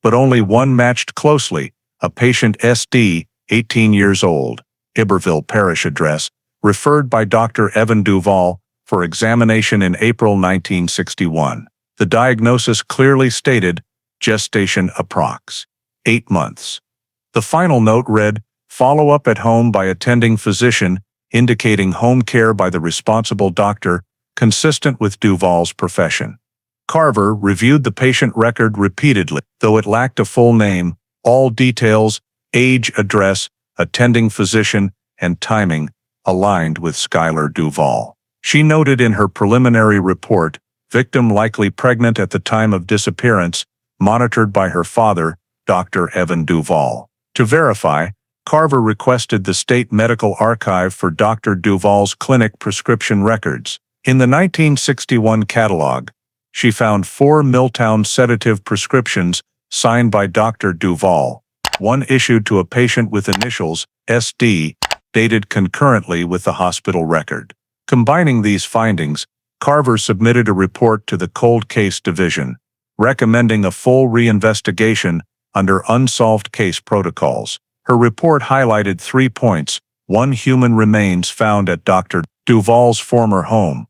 But only one matched closely: a patient SD, 18 years old, Iberville Parish address, referred by Dr. Evan Duval for examination in April 1961. The diagnosis clearly stated gestation approx. 8 months. The final note read, follow-up at home by attending physician, indicating home care by the responsible doctor, consistent with Duval's profession. Carver reviewed the patient record repeatedly, though it lacked a full name. All details, age, address, attending physician, and timing aligned with Skylar Duval. She noted in her preliminary report, victim likely pregnant at the time of disappearance, monitored by her father, Dr. Evan Duval. To verify, Carver requested the State Medical Archive for Dr. Duval's clinic prescription records. In the 1961 catalog, she found 4 Milltown sedative prescriptions signed by Dr. Duval, one issued to a patient with initials SD, dated concurrently with the hospital record. Combining these findings, Carver submitted a report to the Cold Case Division, recommending a full reinvestigation under unsolved case protocols. Her report highlighted 3 points: 1, human remains found at Dr. Duval's former home;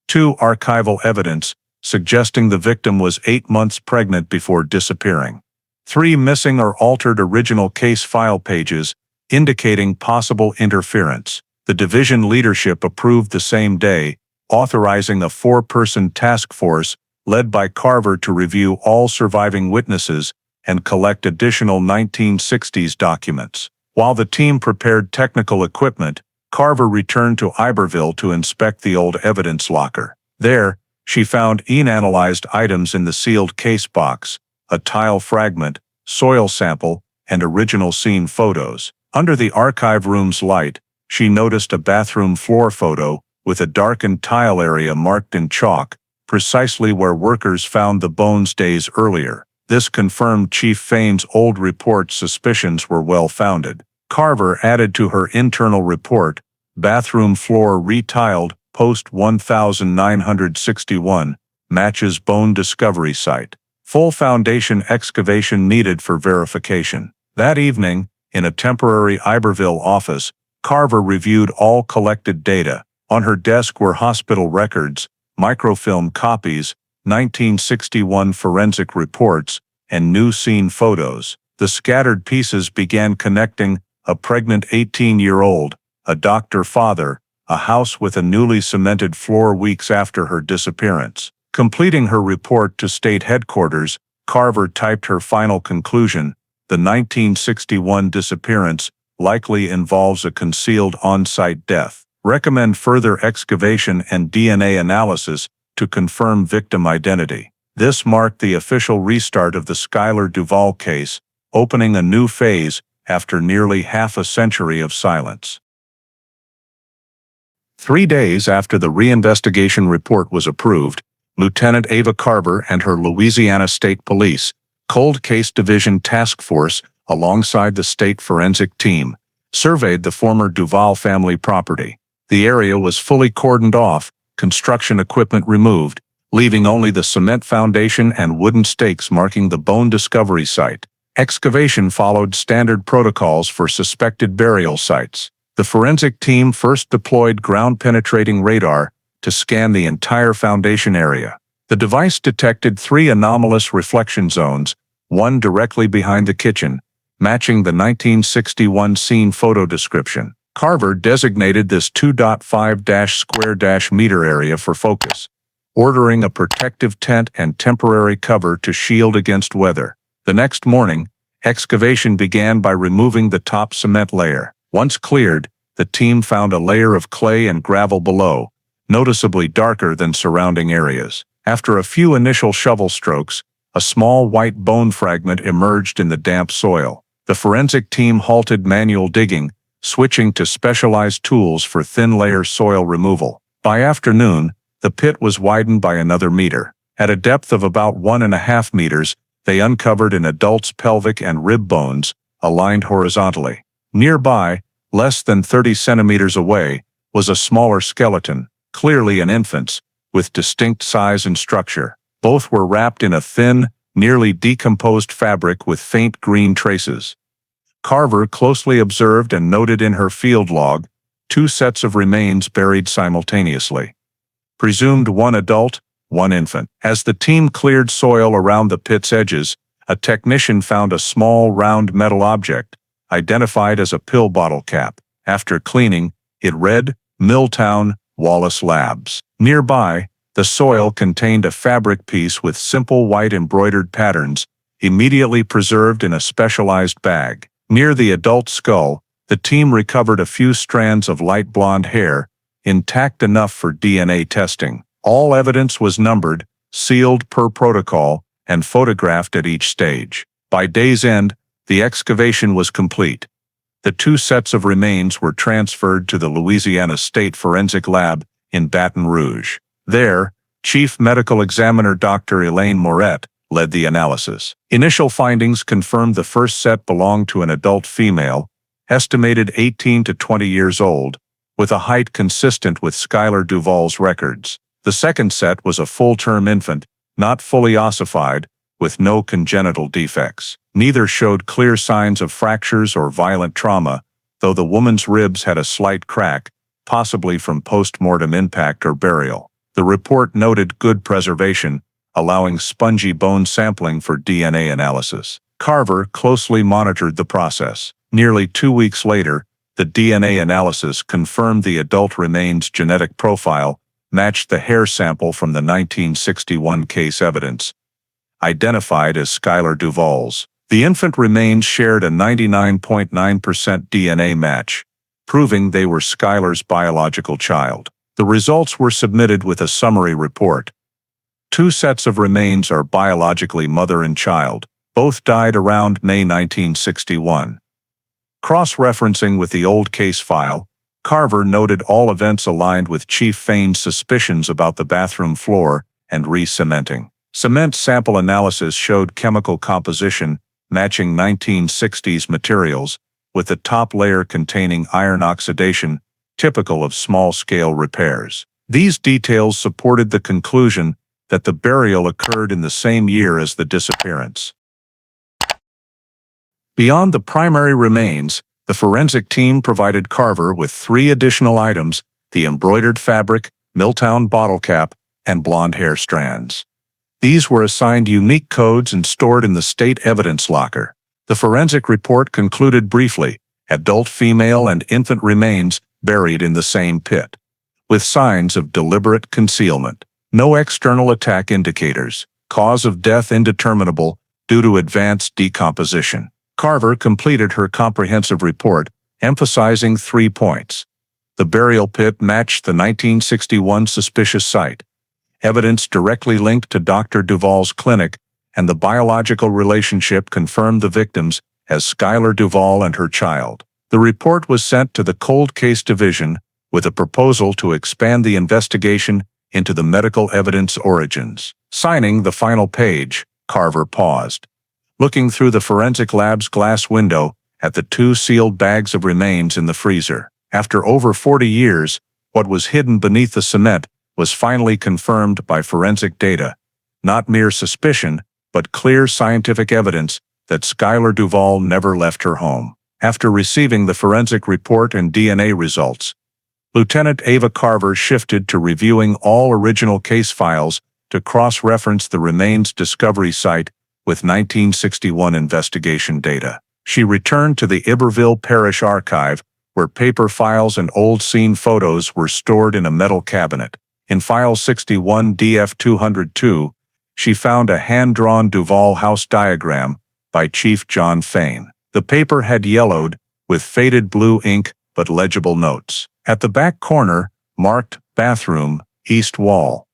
2, archival evidence suggesting the victim was 8 months pregnant before disappearing; 3, missing or altered original case file pages, indicating possible interference. The division leadership approved the same day, authorizing a 4-person task force led by Carver to review all surviving witnesses and collect additional 1960s documents. While the team prepared technical equipment, Carver returned to Iberville to inspect the old evidence locker. There, she found inanalyzed items in the sealed case box, a tile fragment, soil sample, and original scene photos. Under the archive room's light, she noticed a bathroom floor photo with a darkened tile area marked in chalk, precisely where workers found the bones days earlier. This confirmed Chief Fain's old report's suspicions were well-founded. Carver added to her internal report, bathroom floor retiled, post 1961, matches bone discovery site. Full foundation excavation needed for verification. That evening, in a temporary Iberville office, Carver reviewed all collected data. On her desk were hospital records, microfilm copies, 1961 forensic reports, and new scene photos. The scattered pieces began connecting: a pregnant 18-year-old, a doctor father, a house with a newly cemented floor weeks after her disappearance. Completing her report to state headquarters, Carver typed her final conclusion: the 1961 disappearance likely involves a concealed on-site death. Recommend further excavation and DNA analysis to confirm victim identity. This marked the official restart of the Skylar Duval case, opening a new phase after nearly half a century of silence. 3 days after the reinvestigation report was approved, Lieutenant Ava Carver and her Louisiana State Police Cold Case Division Task Force, alongside the state forensic team, surveyed the former Duval family property. The area was fully cordoned off, construction equipment removed, leaving only the cement foundation and wooden stakes marking the bone discovery site. Excavation followed standard protocols for suspected burial sites. The forensic team first deployed ground-penetrating radar to scan the entire foundation area. The device detected 3 anomalous reflection zones, one directly behind the kitchen, matching the 1961 scene photo description. Carver designated this 2.5-square-meter area for focus, ordering a protective tent and temporary cover to shield against weather. The next morning, excavation began by removing the top cement layer. Once cleared, the team found a layer of clay and gravel below, noticeably darker than surrounding areas. After a few initial shovel strokes, a small white bone fragment emerged in the damp soil. The forensic team halted manual digging, switching to specialized tools for thin-layer soil removal. By afternoon, the pit was widened by another meter. At a depth of about 1.5 meters, they uncovered an adult's pelvic and rib bones, aligned horizontally. Nearby, less than 30 centimeters away, was a smaller skeleton, clearly an infant's, with distinct size and structure. Both were wrapped in a thin, nearly decomposed fabric with faint green traces. Carver closely observed and noted in her field log 2 sets of remains buried simultaneously. Presumed one adult, one infant. As the team cleared soil around the pit's edges, a technician found a small round metal object, identified as a pill bottle cap. After cleaning, it read, Milltown, Wallace Labs. Nearby, the soil contained a fabric piece with simple white embroidered patterns, immediately preserved in a specialized bag. Near the adult skull, the team recovered a few strands of light blonde hair, intact enough for DNA testing. All evidence was numbered, sealed per protocol, and photographed at each stage. By day's end, the excavation was complete. The 2 sets of remains were transferred to the Louisiana State Forensic Lab in Baton Rouge. There, Chief Medical Examiner Dr. Elaine Moret led the analysis. Initial findings confirmed the first set belonged to an adult female, estimated 18 to 20 years old, with a height consistent with Skylar Duval's records. The second set was a full-term infant, not fully ossified, with no congenital defects. Neither showed clear signs of fractures or violent trauma, though the woman's ribs had a slight crack, possibly from post-mortem impact or burial. The report noted good preservation, allowing spongy bone sampling for DNA analysis. Carver closely monitored the process. Nearly 2 weeks later, the DNA analysis confirmed the adult remains' genetic profile matched the hair sample from the 1961 case evidence, identified as Skylar Duval's. The infant remains shared a 99.9% DNA match, proving they were Skylar's biological child. The results were submitted with a summary report. 2 sets of remains are biologically mother and child. Both died around May 1961. Cross-referencing with the old case file, Carver noted all events aligned with Chief Fain's suspicions about the bathroom floor and re-cementing. Cement sample analysis showed chemical composition matching 1960s materials, with the top layer containing iron oxidation, typical of small-scale repairs. These details supported the conclusion that the burial occurred in the same year as the disappearance. Beyond the primary remains, the forensic team provided Carver with 3 additional items: the embroidered fabric, Milltown bottle cap, and blonde hair strands. These were assigned unique codes and stored in the state evidence locker. The forensic report concluded briefly: adult female and infant remains buried in the same pit, with signs of deliberate concealment. No external attack indicators. Cause of death indeterminable due to advanced decomposition. Carver completed her comprehensive report, emphasizing 3 points. The burial pit matched the 1961 suspicious site. Evidence directly linked to Dr. Duval's clinic, and the biological relationship confirmed the victims as Skylar Duval and her child. The report was sent to the Cold Case Division with a proposal to expand the investigation into the medical evidence origins. Signing the final page, Carver paused, looking through the forensic lab's glass window at the 2 sealed bags of remains in the freezer. After over 40 years, what was hidden beneath the cement was finally confirmed by forensic data. Not mere suspicion, but clear scientific evidence that Skylar Duval never left her home. After receiving the forensic report and DNA results, Lieutenant Ava Carver shifted to reviewing all original case files to cross-reference the remains discovery site with 1961 investigation data. She returned to the Iberville Parish Archive, where paper files and old scene photos were stored in a metal cabinet. In File 61 DF 202, she found a hand-drawn Duval house diagram by Chief John Fain. The paper had yellowed, with faded blue ink but legible notes. At the back corner, marked Bathroom, East Wall,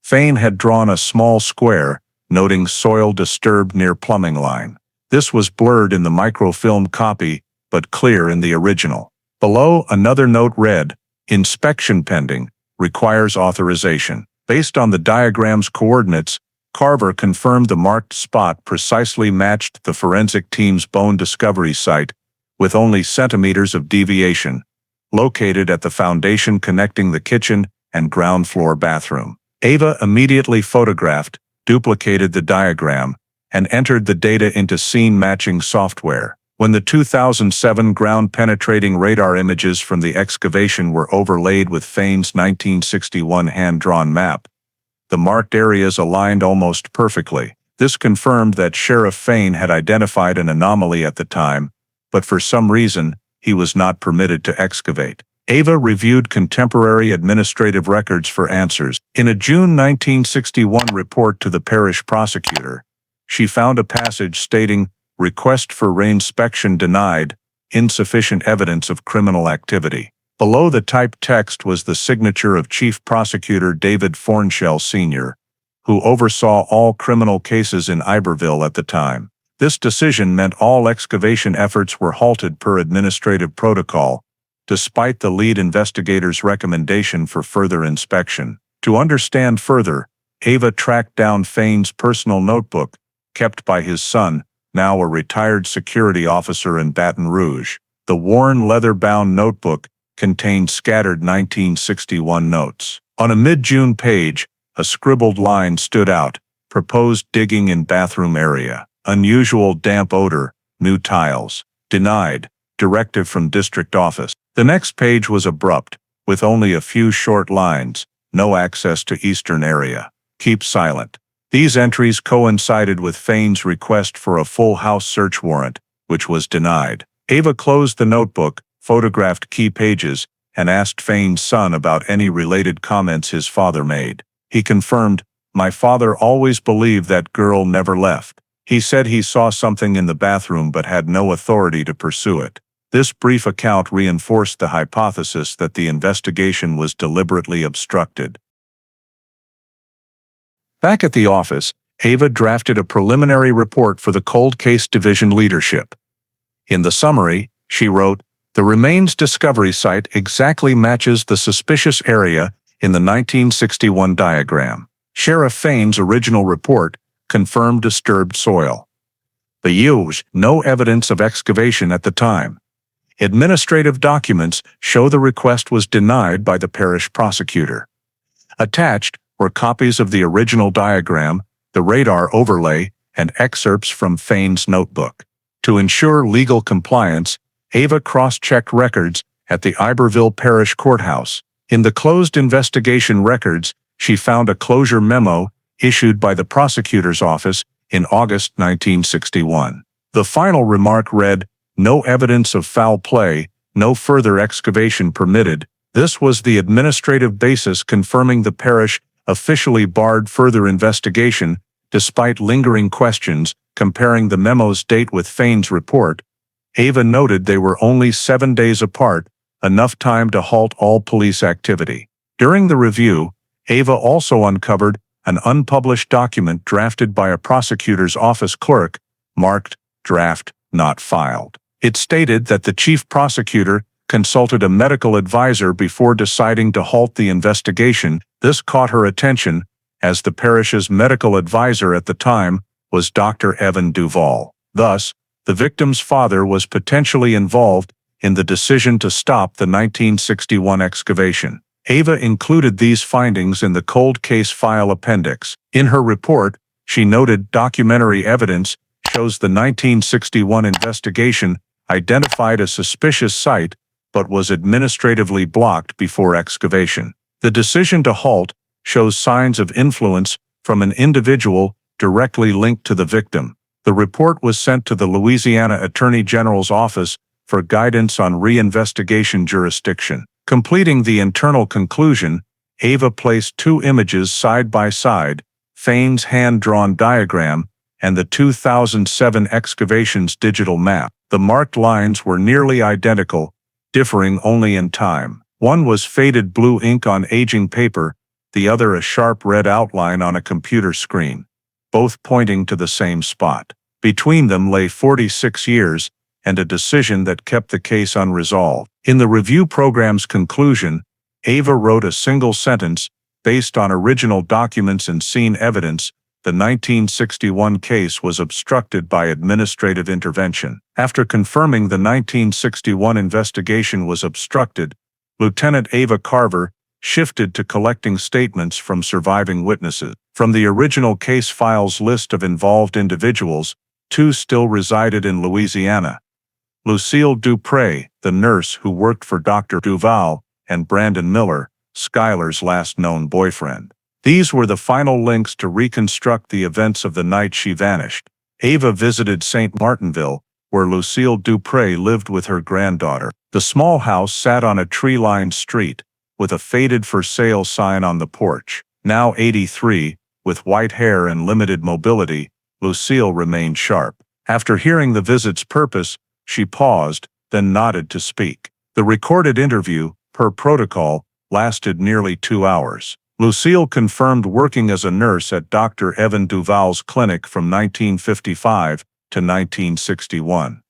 Fain had drawn a small square, noting soil disturbed near plumbing line. This was blurred in the microfilm copy, but clear in the original. Below, another note read, "Inspection pending, requires authorization." Based on the diagram's coordinates, Carver confirmed the marked spot precisely matched the forensic team's bone discovery site, with only centimeters of deviation, located at the foundation connecting the kitchen and ground floor bathroom. Ava immediately photographed, duplicated the diagram, and entered the data into scene matching software. When the 2007 ground-penetrating radar images from the excavation were overlaid with Fain's 1961 hand-drawn map, the marked areas aligned almost perfectly. This confirmed that Sheriff Fain had identified an anomaly at the time, but for some reason, he was not permitted to excavate. Ava reviewed contemporary administrative records for answers. In a June 1961 report to the parish prosecutor, she found a passage stating, "Request for reinspection denied, insufficient evidence of criminal activity." Below the typed text was the signature of Chief Prosecutor David Fornshell Sr., who oversaw all criminal cases in Iberville at the time. This decision meant all excavation efforts were halted per administrative protocol, despite the lead investigator's recommendation for further inspection. To understand further, Ava tracked down Fain's personal notebook, kept by his son, now a retired security officer in Baton Rouge. The worn leather-bound notebook contained scattered 1961 notes. On a mid-June page, a scribbled line stood out, "Proposed digging in bathroom area. Unusual damp odor, new tiles. Denied. Directive from district office." The next page was abrupt, with only a few short lines, "No access to eastern area. Keep silent." These entries coincided with Fain's request for a full house search warrant, which was denied. Ava closed the notebook, photographed key pages, and asked Fain's son about any related comments his father made. He confirmed, "My father always believed that girl never left. He said he saw something in the bathroom but had no authority to pursue it." This brief account reinforced the hypothesis that the investigation was deliberately obstructed. Back at the office, Ava drafted a preliminary report for the Cold Case Division leadership. In the summary, she wrote, "The remains discovery site exactly matches the suspicious area in the 1961 diagram. Sheriff Fain's original report confirmed disturbed soil. The used no evidence of excavation at the time. Administrative documents show the request was denied by the parish prosecutor. Attached were copies of the original diagram, the radar overlay, and excerpts from Fain's notebook. To ensure legal compliance, Ava cross-checked records at the Iberville Parish Courthouse. In the closed investigation records, she found a closure memo issued by the prosecutor's office in August 1961. The final remark read, "No evidence of foul play, no further excavation permitted." This was the administrative basis confirming the parish officially barred further investigation, despite lingering questions comparing the memo's date with Fain's report. Ava noted they were only 7 days apart, enough time to halt all police activity. During the review, Ava also uncovered an unpublished document drafted by a prosecutor's office clerk, marked "Draft Not Filed." It stated that the chief prosecutor consulted a medical advisor before deciding to halt the investigation. This caught her attention, as the parish's medical advisor at the time was Dr. Evan Duval. Thus, the victim's father was potentially involved in the decision to stop the 1961 excavation. Ava included these findings in the cold case file appendix. In her report, she noted documentary evidence shows the 1961 investigation identified a suspicious site but was administratively blocked before excavation. The decision to halt shows signs of influence from an individual directly linked to the victim. The report was sent to the Louisiana Attorney General's office for guidance on reinvestigation jurisdiction. Completing the internal conclusion, Ava placed 2 images side by side, Fain's hand-drawn diagram and the 2007 excavation's digital map. The marked lines were nearly identical, differing only in time. One was faded blue ink on aging paper, the other a sharp red outline on a computer screen, both pointing to the same spot. Between them lay 46 years, and a decision that kept the case unresolved. In the review program's conclusion, Ava wrote a single sentence, based on original documents and scene evidence, the 1961 case was obstructed by administrative intervention. After confirming the 1961 investigation was obstructed, Lieutenant Ava Carver shifted to collecting statements from surviving witnesses. From the original case file's list of involved individuals, 2 still resided in Louisiana: Lucille Dupré, the nurse who worked for Dr. Duval, and Brandon Miller, Skylar's last known boyfriend. These were the final links to reconstruct the events of the night she vanished. Ava visited St. Martinville, where Lucille Dupré lived with her granddaughter. The small house sat on a tree-lined street, with a faded for sale sign on the porch. Now 83, with white hair and limited mobility, Lucille remained sharp. After hearing the visit's purpose, she paused, then nodded to speak. The recorded interview, per protocol, lasted nearly 2 hours. Lucille confirmed working as a nurse at Dr. Evan Duval's clinic from 1955 to 1961.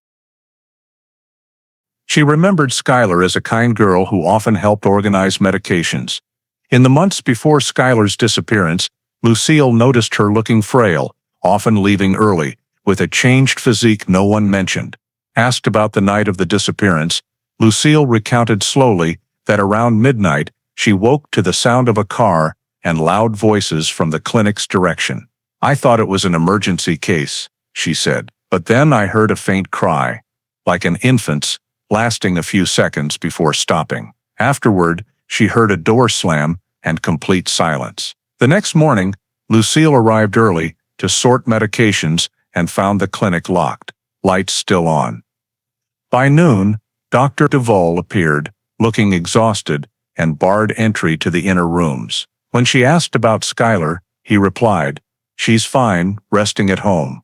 She remembered Skylar as a kind girl who often helped organize medications. In the months before Skylar's disappearance, Lucille noticed her looking frail, often leaving early, with a changed physique no one mentioned. Asked about the night of the disappearance, Lucille recounted slowly that around midnight, she woke to the sound of a car and loud voices from the clinic's direction. "I thought it was an emergency case," she said, "but then I heard a faint cry, like an infant's, lasting a few seconds before stopping. Afterward, she heard a door slam and complete silence." The next morning, Lucille arrived early to sort medications and found the clinic locked, lights still on. By noon, Dr. Duval appeared, looking exhausted, and barred entry to the inner rooms. When she asked about Skylar, he replied, "She's fine, resting at home."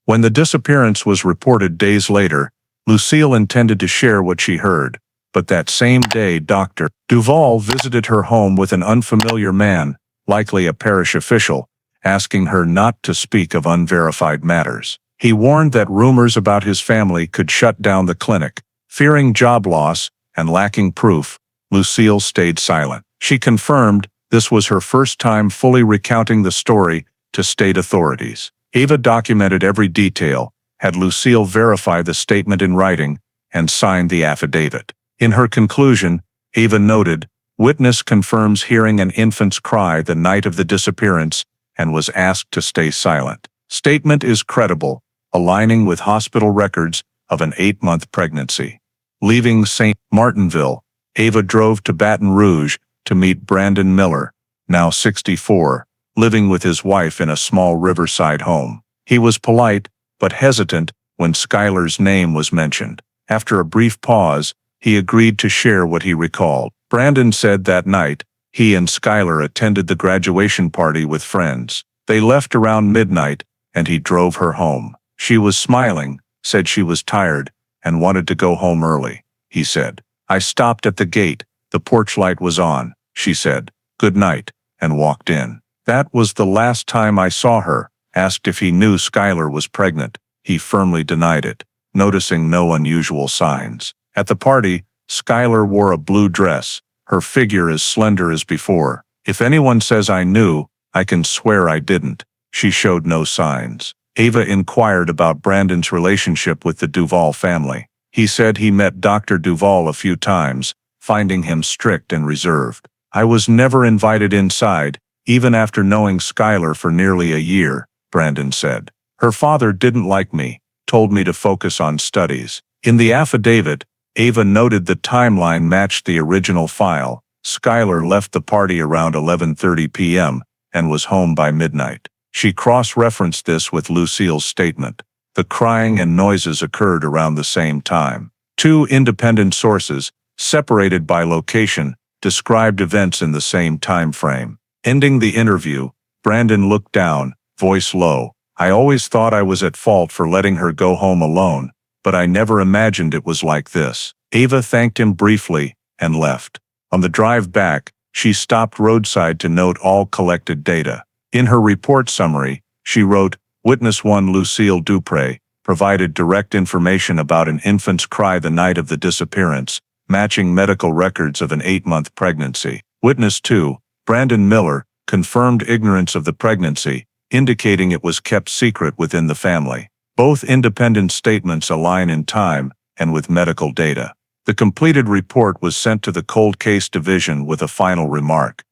When the disappearance was reported days later, Lucille intended to share what she heard, but that same day Dr. Duval visited her home with an unfamiliar man, likely a parish official, asking her not to speak of unverified matters. He warned that rumors about his family could shut down the clinic. Fearing job loss and lacking proof, Lucille stayed silent. She confirmed this was her first time fully recounting the story to state authorities. Ava documented every detail, had Lucille verify the statement in writing, and signed the affidavit. In her conclusion, Ava noted, "Witness confirms hearing an infant's cry the night of the disappearance and was asked to stay silent. Statement is credible, aligning with hospital records of an 8-month pregnancy." Leaving St. Martinville, Ava drove to Baton Rouge to meet Brandon Miller, now 64, living with his wife in a small riverside home. He was polite, but hesitant when Skylar's name was mentioned. After a brief pause, he agreed to share what he recalled. Brandon said that night, he and Skylar attended the graduation party with friends. They left around midnight, and he drove her home. She was smiling, said she was tired, and wanted to go home early, he said. I stopped at the gate. The porch light was on, she said. Good night, and walked in. That was the last time I saw her. Asked if he knew Skylar was pregnant. He firmly denied it, noticing no unusual signs. At the party, Skylar wore a blue dress, her figure as slender as before. If anyone says I knew, I can swear I didn't. She showed no signs. Ava inquired about Brandon's relationship with the Duval family. He said he met Dr. Duval a few times, finding him strict and reserved. I was never invited inside, even after knowing Skylar for nearly a year, Brandon said. Her father didn't like me, told me to focus on studies. In the affidavit, Ava noted the timeline matched the original file. Skylar left the party around 11:30 p.m. and was home by midnight. She cross-referenced this with Lucille's statement. The crying and noises occurred around the same time. Two independent sources, separated by location, described events in the same time frame. Ending the interview, Brandon looked down, voice low. I always thought I was at fault for letting her go home alone, but I never imagined it was like this. Ava thanked him briefly and left. On the drive back, she stopped roadside to note all collected data. In her report summary, she wrote, Witness 1 Lucille Dupre provided direct information about an infant's cry the night of the disappearance, matching medical records of an 8-month pregnancy. Witness 2, Brandon Miller, confirmed ignorance of the pregnancy, indicating it was kept secret within the family. Both independent statements align in time and with medical data. The completed report was sent to the Cold Case Division with a final remark.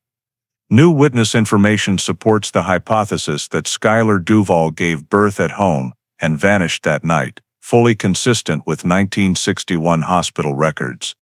New witness information supports the hypothesis that Skylar Duval gave birth at home and vanished that night, fully consistent with 1961 hospital records.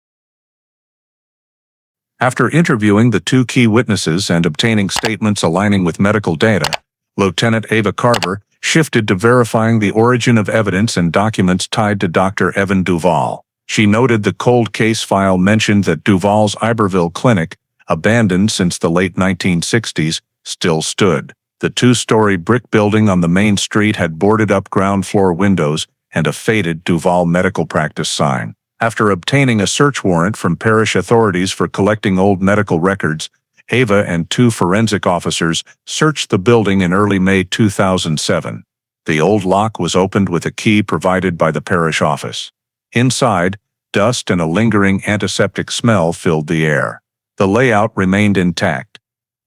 After interviewing the two key witnesses and obtaining statements aligning with medical data, Lieutenant Ava Carver shifted to verifying the origin of evidence and documents tied to Dr. Evan Duval. She noted the cold case file mentioned that Duval's Iberville clinic, abandoned since the late 1960s, still stood. The two-story brick building on the main street had boarded-up ground-floor windows and a faded Duval medical practice sign. After obtaining a search warrant from parish authorities for collecting old medical records, Ava and two forensic officers searched the building in early May 2007. The old lock was opened with a key provided by the parish office. Inside, dust and a lingering antiseptic smell filled the air. The layout remained intact.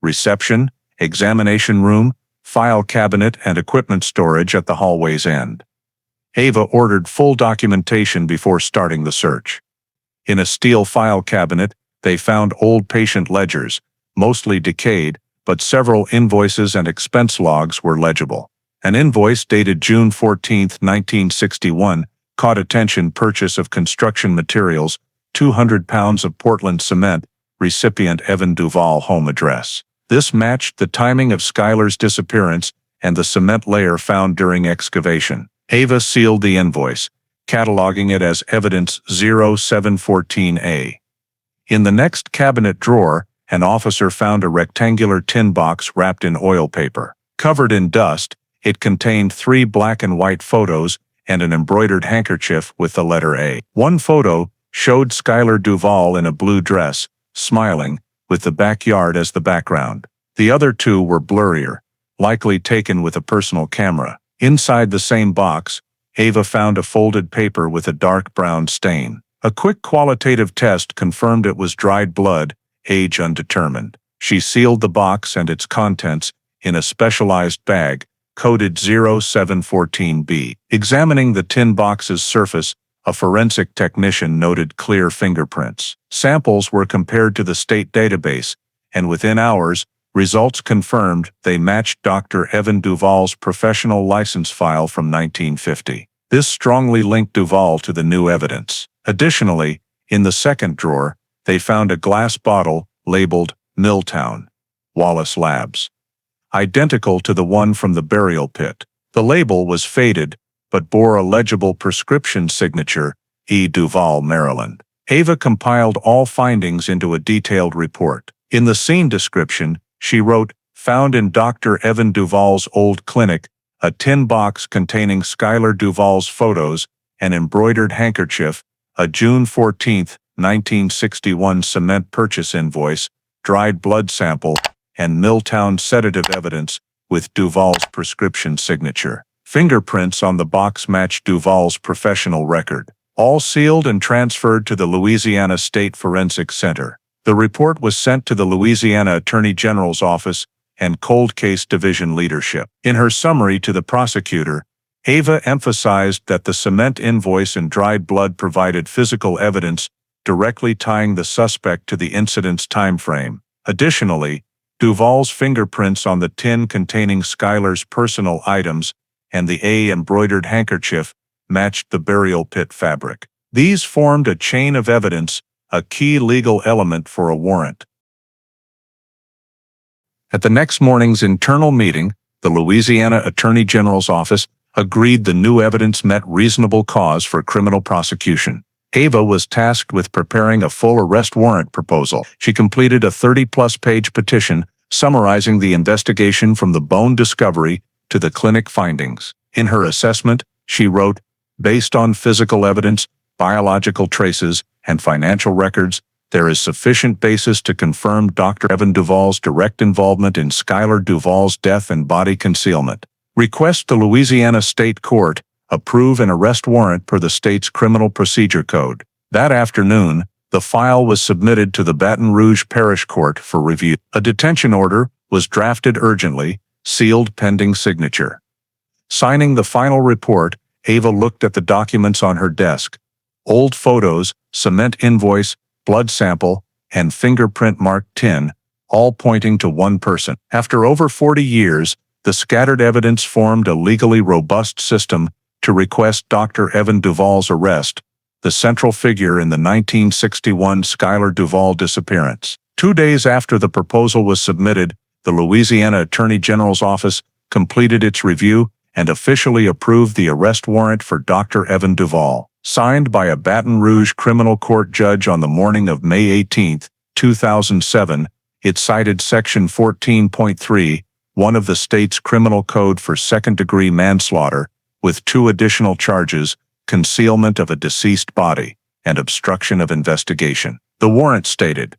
Reception, examination room, file cabinet, and equipment storage at the hallway's end. Ava ordered full documentation before starting the search. In a steel file cabinet, they found old patient ledgers, mostly decayed, but several invoices and expense logs were legible. An invoice dated June 14, 1961, caught attention: purchase of construction materials, 200 pounds of Portland cement, recipient Evan Duval, home address. This matched the timing of Skylar's disappearance and the cement layer found during excavation. Ava sealed the invoice, cataloging it as Evidence 0714A. In the next cabinet drawer, an officer found a rectangular tin box wrapped in oil paper. Covered in dust, it contained 3 black and white photos and an embroidered handkerchief with the letter A. One photo showed Skylar Duval in a blue dress, smiling, with the backyard as the background. The other 2 were blurrier, likely taken with a personal camera. Inside the same box, Ava found a folded paper with a dark brown stain. A quick qualitative test confirmed it was dried blood, age undetermined. She sealed the box and its contents in a specialized bag, coded 0714B. Examining the tin box's surface, a forensic technician noted clear fingerprints. Samples were compared to the state database, and within hours, results confirmed they matched Dr. Evan Duval's professional license file from 1950. This strongly linked Duval to the new evidence. Additionally, in the second drawer, they found a glass bottle labeled Milltown, Wallace Labs, identical to the one from the burial pit. The label was faded, but bore a legible prescription signature, E. Duval, Maryland. Ava compiled all findings into a detailed report. In the scene description, she wrote, found in Dr. Evan Duval's old clinic, a tin box containing Skylar Duval's photos an embroidered handkerchief, a June 14, 1961 cement purchase invoice, dried blood sample, and Milltown sedative evidence with Duval's prescription signature. Fingerprints on the box matched Duval's professional record, all sealed and transferred to the Louisiana State Forensic Center. The report was sent to the Louisiana Attorney General's office and Cold Case Division leadership. In her summary to the prosecutor, Ava emphasized that the cement invoice and dried blood provided physical evidence directly tying the suspect to the incident's time frame. Additionally, Duval's fingerprints on the tin containing Skylar's personal items and the embroidered handkerchief matched the burial pit fabric. These formed a chain of evidence, a key legal element for a warrant. At the next morning's internal meeting, the Louisiana Attorney General's office agreed the new evidence met reasonable cause for criminal prosecution. Ava was tasked with preparing a full arrest warrant proposal. She completed a 30-plus page petition summarizing the investigation from the bone discovery to the clinic findings. In her assessment, she wrote, "Based on physical evidence, biological traces, and financial records, there is sufficient basis to confirm Dr. Evan Duval's direct involvement in Skylar Duval's death and body concealment. Request the Louisiana State Court approve an arrest warrant per the state's Criminal Procedure Code." That afternoon, the file was submitted to the Baton Rouge Parish Court for review. A detention order was drafted urgently, sealed pending signature. Signing the final report, Ava looked at the documents on her desk. Old photos, cement invoice, blood sample, and fingerprint-marked tin, all pointing to one person. After over 40 years, the scattered evidence formed a legally robust system to request Dr. Evan Duval's arrest, the central figure in the 1961 Skylar Duval disappearance. 2 days after the proposal was submitted, the Louisiana Attorney General's office completed its review and officially approved the arrest warrant for Dr. Evan Duval. Signed by a Baton Rouge criminal court judge on the morning of May 18, 2007, it cited Section 14.3, one of the state's criminal code for second-degree manslaughter, with 2 additional charges, concealment of a deceased body and obstruction of investigation. The warrant stated,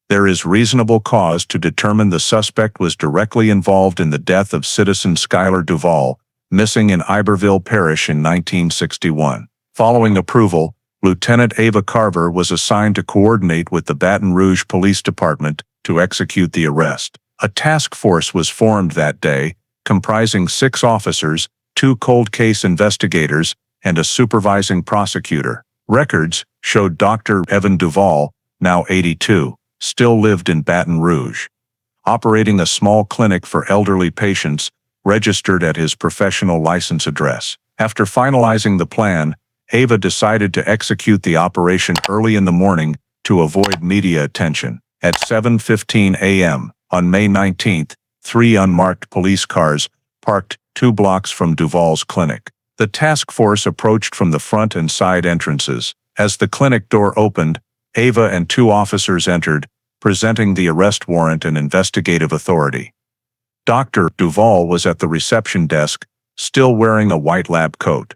"There is reasonable cause to determine the suspect was directly involved in the death of citizen Skylar Duval, missing in Iberville Parish in 1961. Following approval, Lieutenant Ava Carver was assigned to coordinate with the Baton Rouge Police Department to execute the arrest. A task force was formed that day, comprising 6 officers, 2 cold case investigators, and a supervising prosecutor. Records showed Dr. Evan Duval, now 82, still lived in Baton Rouge, operating a small clinic for elderly patients, registered at his professional license address. After finalizing the plan, Ava decided to execute the operation early in the morning to avoid media attention. At 7:15 a.m. on May 19, 3 unmarked police cars parked 2 blocks from Duval's clinic. The task force approached from the front and side entrances. As the clinic door opened, Ava and 2 officers entered, presenting the arrest warrant and investigative authority. Dr. Duval was at the reception desk, still wearing a white lab coat.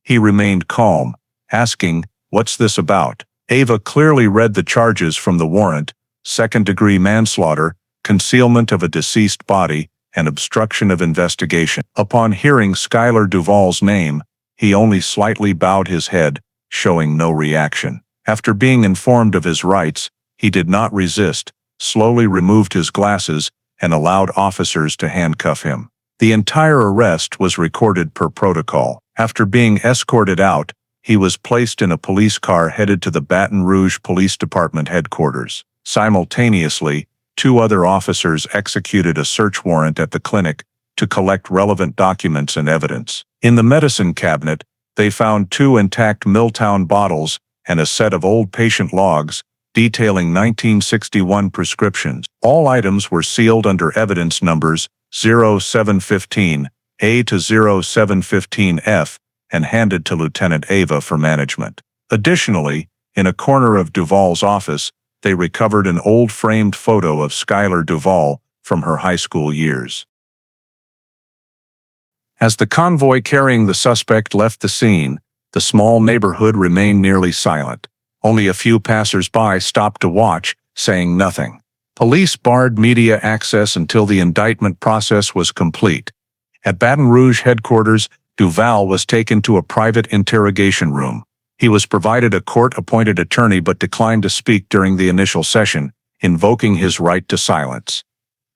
He remained calm, asking, "What's this about?" Ava clearly read the charges from the warrant: second-degree manslaughter, concealment of a deceased body, and obstruction of investigation. Upon hearing Skylar Duval's name, he only slightly bowed his head, showing no reaction. After being informed of his rights, he did not resist, slowly removed his glasses, and allowed officers to handcuff him. The entire arrest was recorded per protocol. After being escorted out, he was placed in a police car headed to the Baton Rouge Police Department headquarters. Simultaneously, 2 other officers executed a search warrant at the clinic to collect relevant documents and evidence. In the medicine cabinet, they found 2 intact Milltown bottles and a set of old patient logs detailing 1961 prescriptions. All items were sealed under evidence numbers 0715A to 0715F and handed to Lieutenant Ava for management. Additionally, in a corner of Duval's office, they recovered an old framed photo of Skylar Duval from her high school years. As the convoy carrying the suspect left the scene, The small neighborhood remained nearly silent. Only a few passers-by stopped to watch, saying nothing. Police barred media access until the indictment process was complete. At Baton Rouge headquarters, Duval was taken to a private interrogation room. He was provided a court-appointed attorney but declined to speak during the initial session, invoking his right to silence.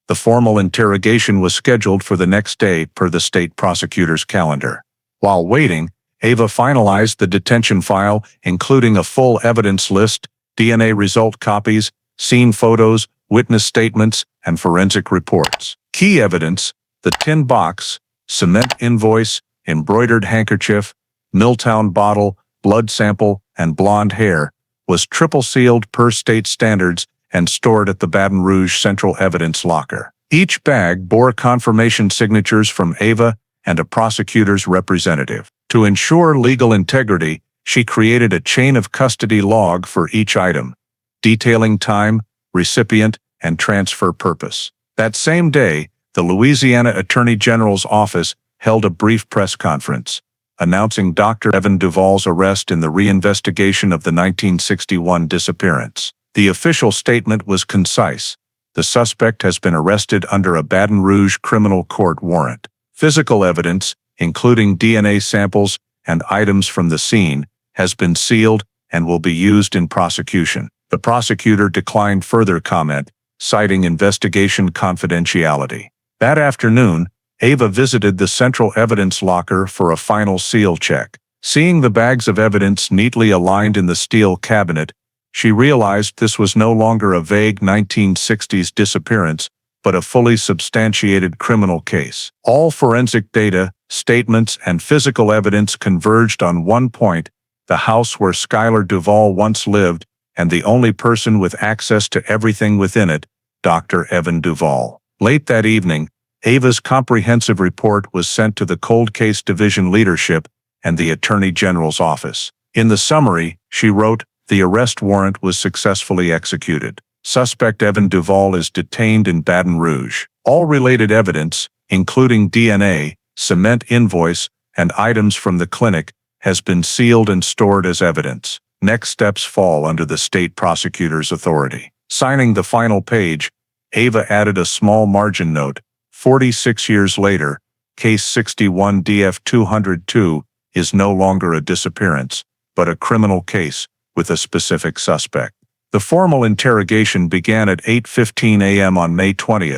The formal interrogation was scheduled for the next day per the state prosecutor's calendar. While waiting, Ava finalized the detention file, including a full evidence list, DNA result copies, scene photos, witness statements, and forensic reports. Key evidence: the tin box, cement invoice, embroidered handkerchief, Milltown bottle, blood sample, and blonde hair, was triple-sealed per state standards and stored at the Baton Rouge Central Evidence Locker. Each bag bore confirmation signatures from Ava and a prosecutor's representative. To ensure legal integrity, she created a chain of custody log for each item, detailing time, recipient, and transfer purpose. That same day, the Louisiana Attorney General's office held a brief press conference, announcing Dr. Evan Duval's arrest in the reinvestigation of the 1961 disappearance. The official statement was concise. The suspect has been arrested under a Baton Rouge criminal court warrant. Physical evidence, including DNA samples and items from the scene, has been sealed and will be used in prosecution. The prosecutor declined further comment, citing investigation confidentiality. That afternoon, Ava visited the Central Evidence Locker for a final seal check. Seeing the bags of evidence neatly aligned in the steel cabinet, she realized this was no longer a vague 1960s disappearance, but a fully substantiated criminal case. All forensic data, statements, and physical evidence converged on one point: the house where Skylar Duval once lived, and the only person with access to everything within it, Dr. Evan Duval. Late that evening, Ava's comprehensive report was sent to the Cold Case Division leadership and the Attorney General's office. In the summary, she wrote, "The arrest warrant was successfully executed. Suspect Evan Duval is detained in Baton Rouge. All related evidence, including DNA, cement invoice, and items from the clinic, has been sealed and stored as evidence. Next steps fall under the state prosecutor's authority." Signing the final page, Ava added a small margin note: 46 years later, Case 61 DF 202 is no longer a disappearance, but a criminal case with a specific suspect. The formal interrogation began at 8:15 a.m. on May 20,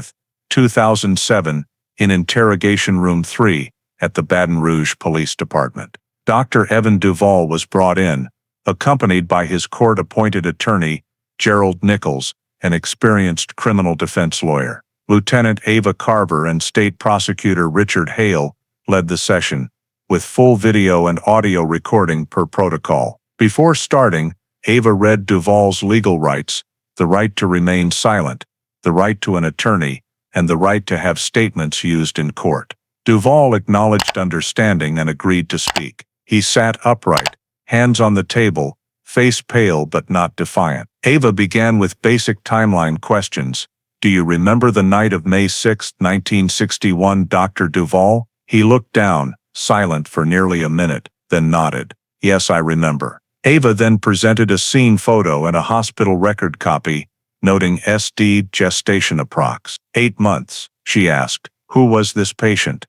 2007, in Interrogation Room 3 at the Baton Rouge Police Department. Dr. Evan Duval was brought in, accompanied by his court-appointed attorney, Gerald Nichols, an experienced criminal defense lawyer. Lieutenant Ava Carver and State Prosecutor Richard Hale led the session, with full video and audio recording per protocol. Before starting, Ava read Duval's legal rights: the right to remain silent, the right to an attorney, and the right to have statements used in court. Duval acknowledged understanding and agreed to speak. He sat upright, hands on the table, face pale but not defiant. Ava began with basic timeline questions. "Do you remember the night of May 6, 1961, Dr. Duval?" He looked down, silent for nearly a minute, then nodded. "Yes, I remember." Ava then presented a scene photo and a hospital record copy, noting SD gestation approx. 8 months, she asked. "Who was this patient?"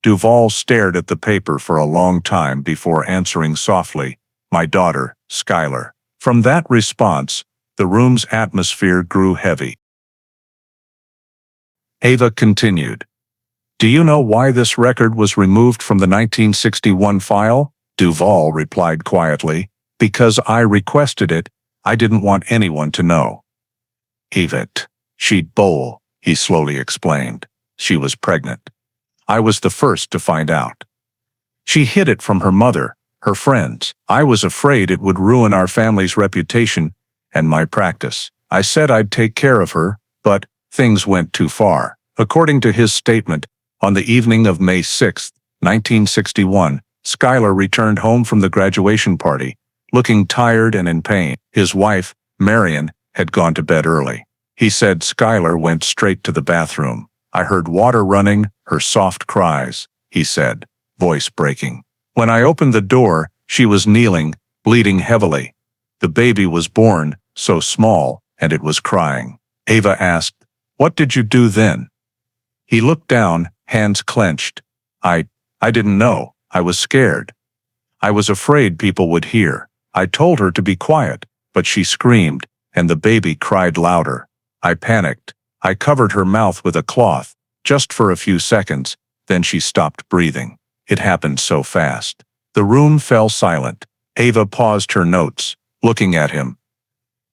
Duval stared at the paper for a long time before answering softly, "My daughter, Skylar." From that response, the room's atmosphere grew heavy. Ava continued, "Do you know why this record was removed from the 1961 file?" Duval replied quietly, "Because I requested it. I didn't want anyone to know." "Yvette, she'd bowl," he slowly explained. "She was pregnant. I was the first to find out. She hid it from her mother, her friends. I was afraid it would ruin our family's reputation and my practice. I said I'd take care of her, but things went too far." According to his statement, on the evening of May 6, 1961, Skylar returned home from the graduation party, looking tired and in pain. His wife, Marion, had gone to bed early. He said Skylar went straight to the bathroom. "I heard water running, her soft cries," he said, voice breaking. "When I opened the door, She was kneeling, bleeding heavily. The baby was born, so small, and it was crying. Ava asked, "What did you do then?" He looked down, hands clenched. I didn't know. I was scared. I was afraid people would hear. I told her to be quiet, but she screamed, and the baby cried louder. I panicked. I covered her mouth with a cloth, just for a few seconds, then she stopped breathing. It happened so fast. The room fell silent. Ava paused her notes, looking at him.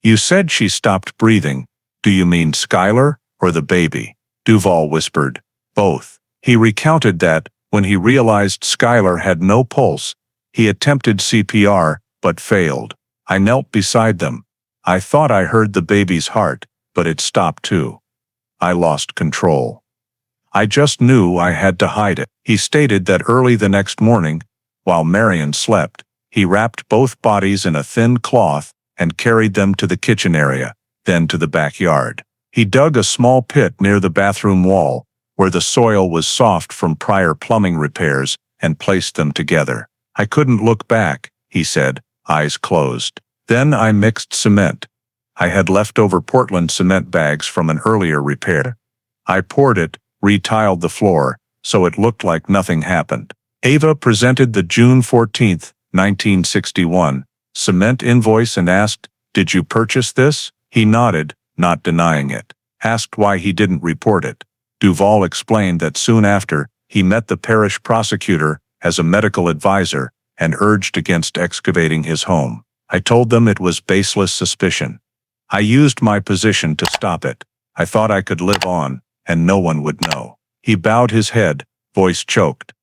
"You said she stopped breathing. Do you mean Skylar, or the baby?" Duval whispered. "Both." He recounted that, when he realized Skylar had no pulse, he attempted CPR, but failed. I knelt beside them. I thought I heard the baby's heart, but it stopped too. I lost control. I just knew I had to hide it. He stated that early the next morning, while Marion slept, he wrapped both bodies in a thin cloth and carried them to the kitchen area, then to the backyard. He dug a small pit near the bathroom wall, where the soil was soft from prior plumbing repairs, and placed them together. I couldn't look back, he said, eyes closed. Then I mixed cement. I had leftover Portland cement bags from an earlier repair. I poured it, retiled the floor, so it looked like nothing happened. Ava presented the June 14, 1961, cement invoice and asked, "Did you purchase this?" He nodded, not denying it. Asked why he didn't report it. Duval explained that soon after, he met the parish prosecutor as a medical advisor and urged against excavating his home. I told them it was baseless suspicion. I used my position to stop it. I thought I could live on, and no one would know. He bowed his head, voice choked.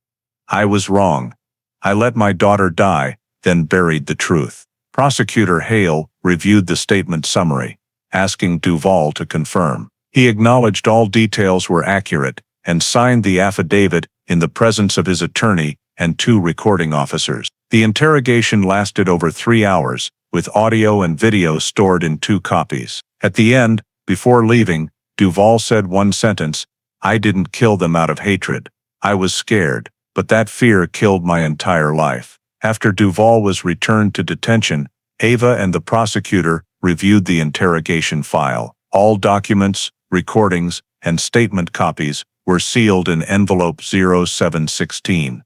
I was wrong. I let my daughter die, then buried the truth. Prosecutor Hale reviewed the statement summary, asking Duval to confirm. He acknowledged all details were accurate and signed the affidavit in the presence of his attorney and 2 recording officers. The interrogation lasted over 3 hours, with audio and video stored in 2 copies. At the end, before leaving, Duval said one sentence, "I didn't kill them out of hatred. I was scared, but that fear killed my entire life." After Duval was returned to detention, Ava and the prosecutor reviewed the interrogation file. All documents, recordings, and statement copies were sealed in envelope 0716.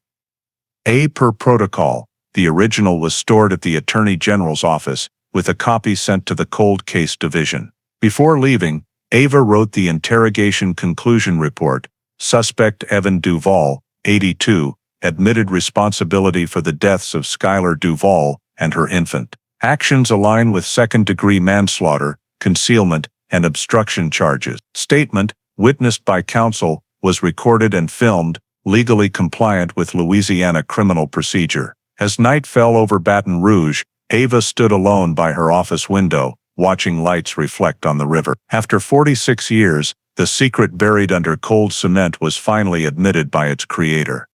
Per protocol, the original was stored at the Attorney General's office, with a copy sent to the Cold Case Division. Before leaving, Ava wrote the interrogation conclusion report. Suspect Evan Duval, 82, admitted responsibility for the deaths of Skylar Duval and her infant. Actions align with second-degree manslaughter, concealment, and obstruction charges. Statement, witnessed by counsel, was recorded and filmed, legally compliant with Louisiana criminal procedure. As night fell over Baton Rouge, Ava stood alone by her office window, watching lights reflect on the river. After 46 years, the secret buried under cold cement was finally admitted by its creator.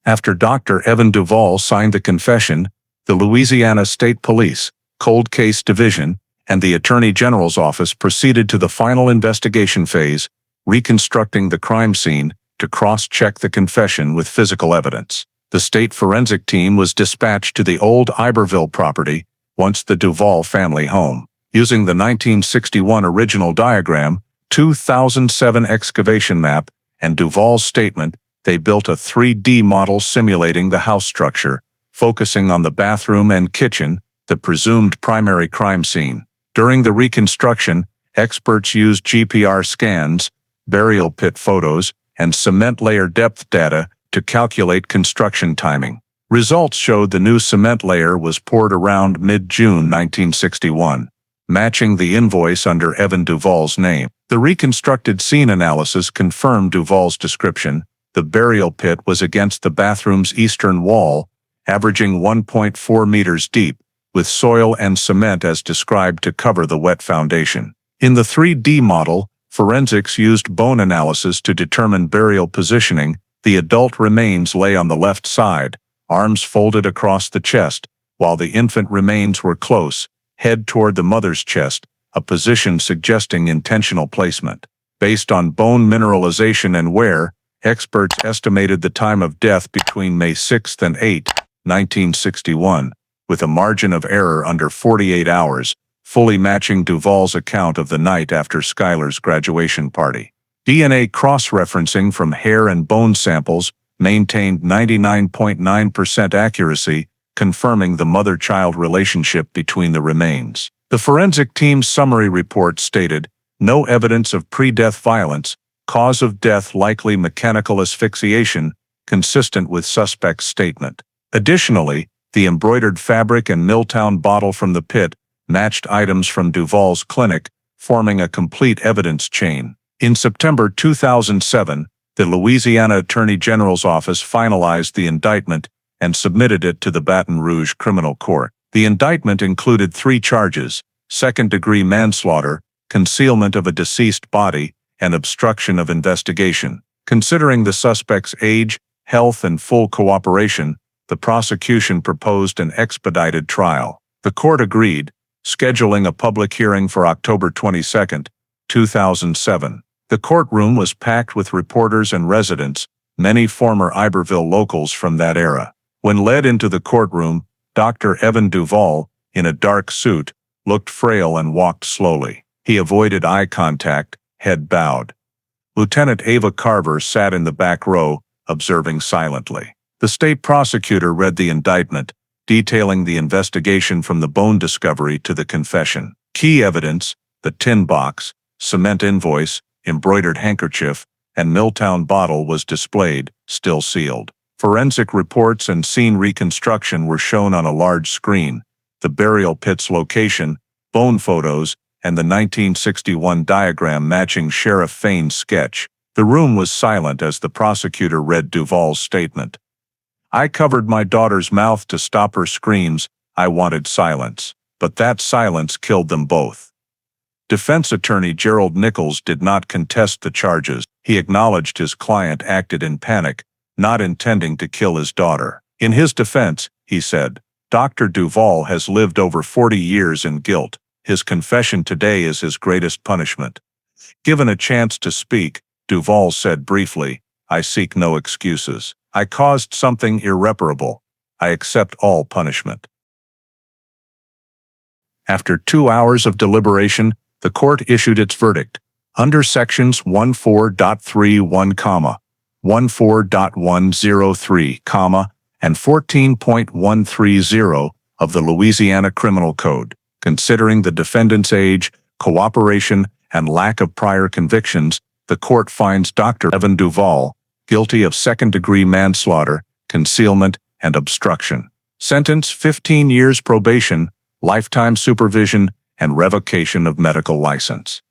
After Dr. Evan Duval signed the confession, the Louisiana State Police, Cold Case Division, and the Attorney General's office proceeded to the final investigation phase, reconstructing the crime scene to cross-check the confession with physical evidence. The state forensic team was dispatched to the old Iberville property, once the Duval family home. Using the 1961 original diagram, 2007 excavation map, and Duval's statement, they built a 3D model simulating the house structure, focusing on the bathroom and kitchen, the presumed primary crime scene. During the reconstruction, experts used GPR scans, burial pit photos, and cement layer depth data to calculate construction timing. Results showed the new cement layer was poured around mid-June 1961, matching the invoice under Evan Duval's name. The reconstructed scene analysis confirmed Duval's description. The burial pit was against the bathroom's eastern wall, averaging 1.4 meters deep, with soil and cement as described to cover the wet foundation. In the 3D model, forensics used bone analysis to determine burial positioning. The adult remains lay on the left side, arms folded across the chest, while the infant remains were close, head toward the mother's chest, a position suggesting intentional placement. Based on bone mineralization and wear, Experts estimated the time of death between May 6 and 8, 1961, with a margin of error under 48 hours, fully matching Duval's account of the night after Skylar's graduation party. DNA cross-referencing from hair and bone samples maintained 99.9% accuracy, confirming the mother-child relationship between the remains. The forensic team's summary report stated, "No evidence of pre-death violence, cause of death likely mechanical asphyxiation, consistent with suspect's statement." Additionally, the embroidered fabric and Milltown bottle from the pit matched items from Duval's clinic, forming a complete evidence chain. In September 2007, the Louisiana Attorney General's office finalized the indictment and submitted it to the Baton Rouge Criminal Court. The indictment included 3 charges: second-degree manslaughter, concealment of a deceased body, and obstruction of investigation. Considering the suspect's age, health, and full cooperation, the prosecution proposed an expedited trial. The court agreed, scheduling a public hearing for October 22, 2007. The courtroom was packed with reporters and residents, many former Iberville locals from that era. When led into the courtroom, Dr. Evan Duval, in a dark suit, looked frail and walked slowly. He avoided eye contact, head bowed. Lieutenant Ava Carver sat in the back row, observing silently. The state prosecutor read the indictment, detailing the investigation from the bone discovery to the confession. Key evidence, the tin box, cement invoice, embroidered handkerchief, and Milltown bottle was displayed, still sealed. Forensic reports and scene reconstruction were shown on a large screen, the burial pit's location, bone photos, and the 1961 diagram matching Sheriff Fain's sketch. The room was silent as the prosecutor read Duval's statement. "I covered my daughter's mouth to stop her screams. I wanted silence. But that silence killed them both." Defense attorney Gerald Nichols did not contest the charges. He acknowledged his client acted in panic, not intending to kill his daughter. In his defense, he said, "Dr. Duval has lived over 40 years in guilt. His confession today is his greatest punishment." Given a chance to speak, Duval said briefly, "I seek no excuses. I caused something irreparable. I accept all punishment." After 2 hours of deliberation, the court issued its verdict. Under sections 14.31, 14.103, and 14.130 of the Louisiana Criminal Code, considering the defendant's age, cooperation, and lack of prior convictions, the court finds Dr. Evan Duval guilty of second-degree manslaughter, concealment, and obstruction. Sentence: 15 years probation, lifetime supervision, and revocation of medical license.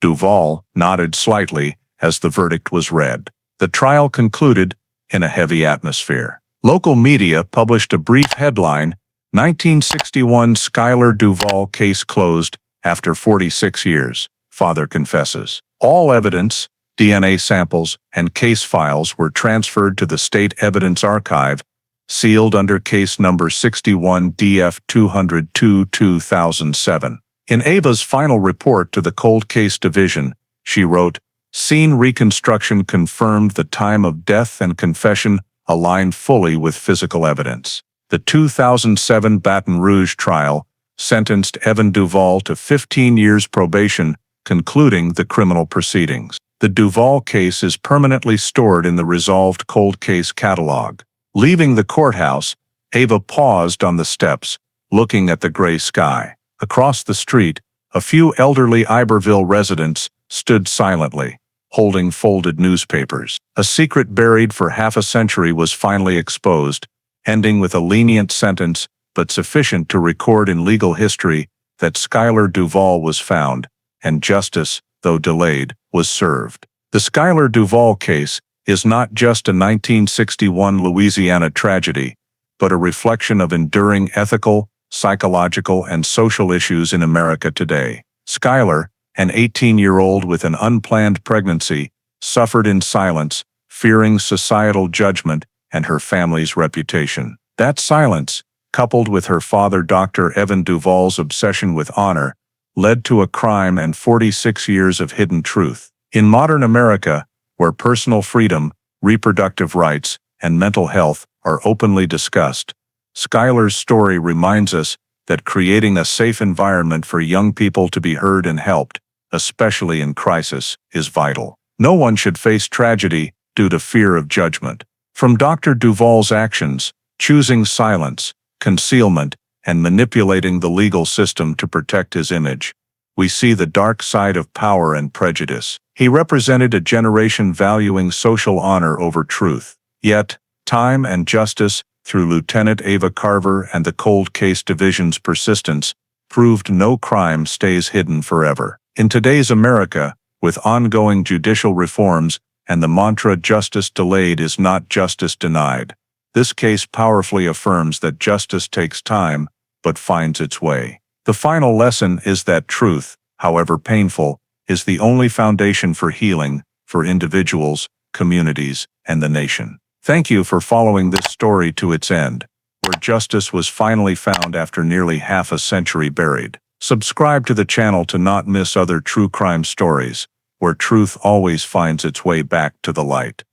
Duval nodded slightly as the verdict was read. The trial concluded in a heavy atmosphere. Local media published a brief headline, "1961 Skylar Duval case closed after 46 years, father confesses." All evidence, DNA samples, and case files were transferred to the State Evidence Archive, sealed under case number 61 DF 202-2007. In Ava's final report to the Cold Case Division, she wrote, "Scene reconstruction confirmed the time of death and confession aligned fully with physical evidence." The 2007 Baton Rouge trial sentenced Evan Duval to 15 years probation, concluding the criminal proceedings. The Duval case is permanently stored in the Resolved Cold Case Catalog. Leaving the courthouse, Ava paused on the steps, looking at the gray sky. Across the street, a few elderly Iberville residents stood silently, holding folded newspapers. A secret buried for half a century was finally exposed, ending with a lenient sentence, but sufficient to record in legal history that Skylar Duval was found, and justice, though delayed, was served. The Skylar Duval case is not just a 1961 Louisiana tragedy, but a reflection of enduring ethical, psychological, and social issues in America today. Skylar, an 18-year-old with an unplanned pregnancy, suffered in silence, fearing societal judgment and her family's reputation. That silence, coupled with her father Dr. Evan Duval's obsession with honor, led to a crime and 46 years of hidden truth. In modern America, where personal freedom, reproductive rights, and mental health are openly discussed. Skylar's story reminds us that creating a safe environment for young people to be heard and helped, especially in crisis, is vital. No one should face tragedy due to fear of judgment. From Dr. Duval's actions, choosing silence, concealment, and manipulating the legal system to protect his image, we see the dark side of power and prejudice. He represented a generation valuing social honor over truth. Yet, time and justice, through Lieutenant Ava Carver and the Cold Case Division's persistence, proved no crime stays hidden forever. In today's America, with ongoing judicial reforms and the mantra "justice delayed is not justice denied," this case powerfully affirms that justice takes time, but finds its way. The final lesson is that truth, however painful, is the only foundation for healing, for individuals, communities, and the nation. Thank you for following this story to its end, where justice was finally found after nearly half a century buried. Subscribe to the channel to not miss other true crime stories, where truth always finds its way back to the light.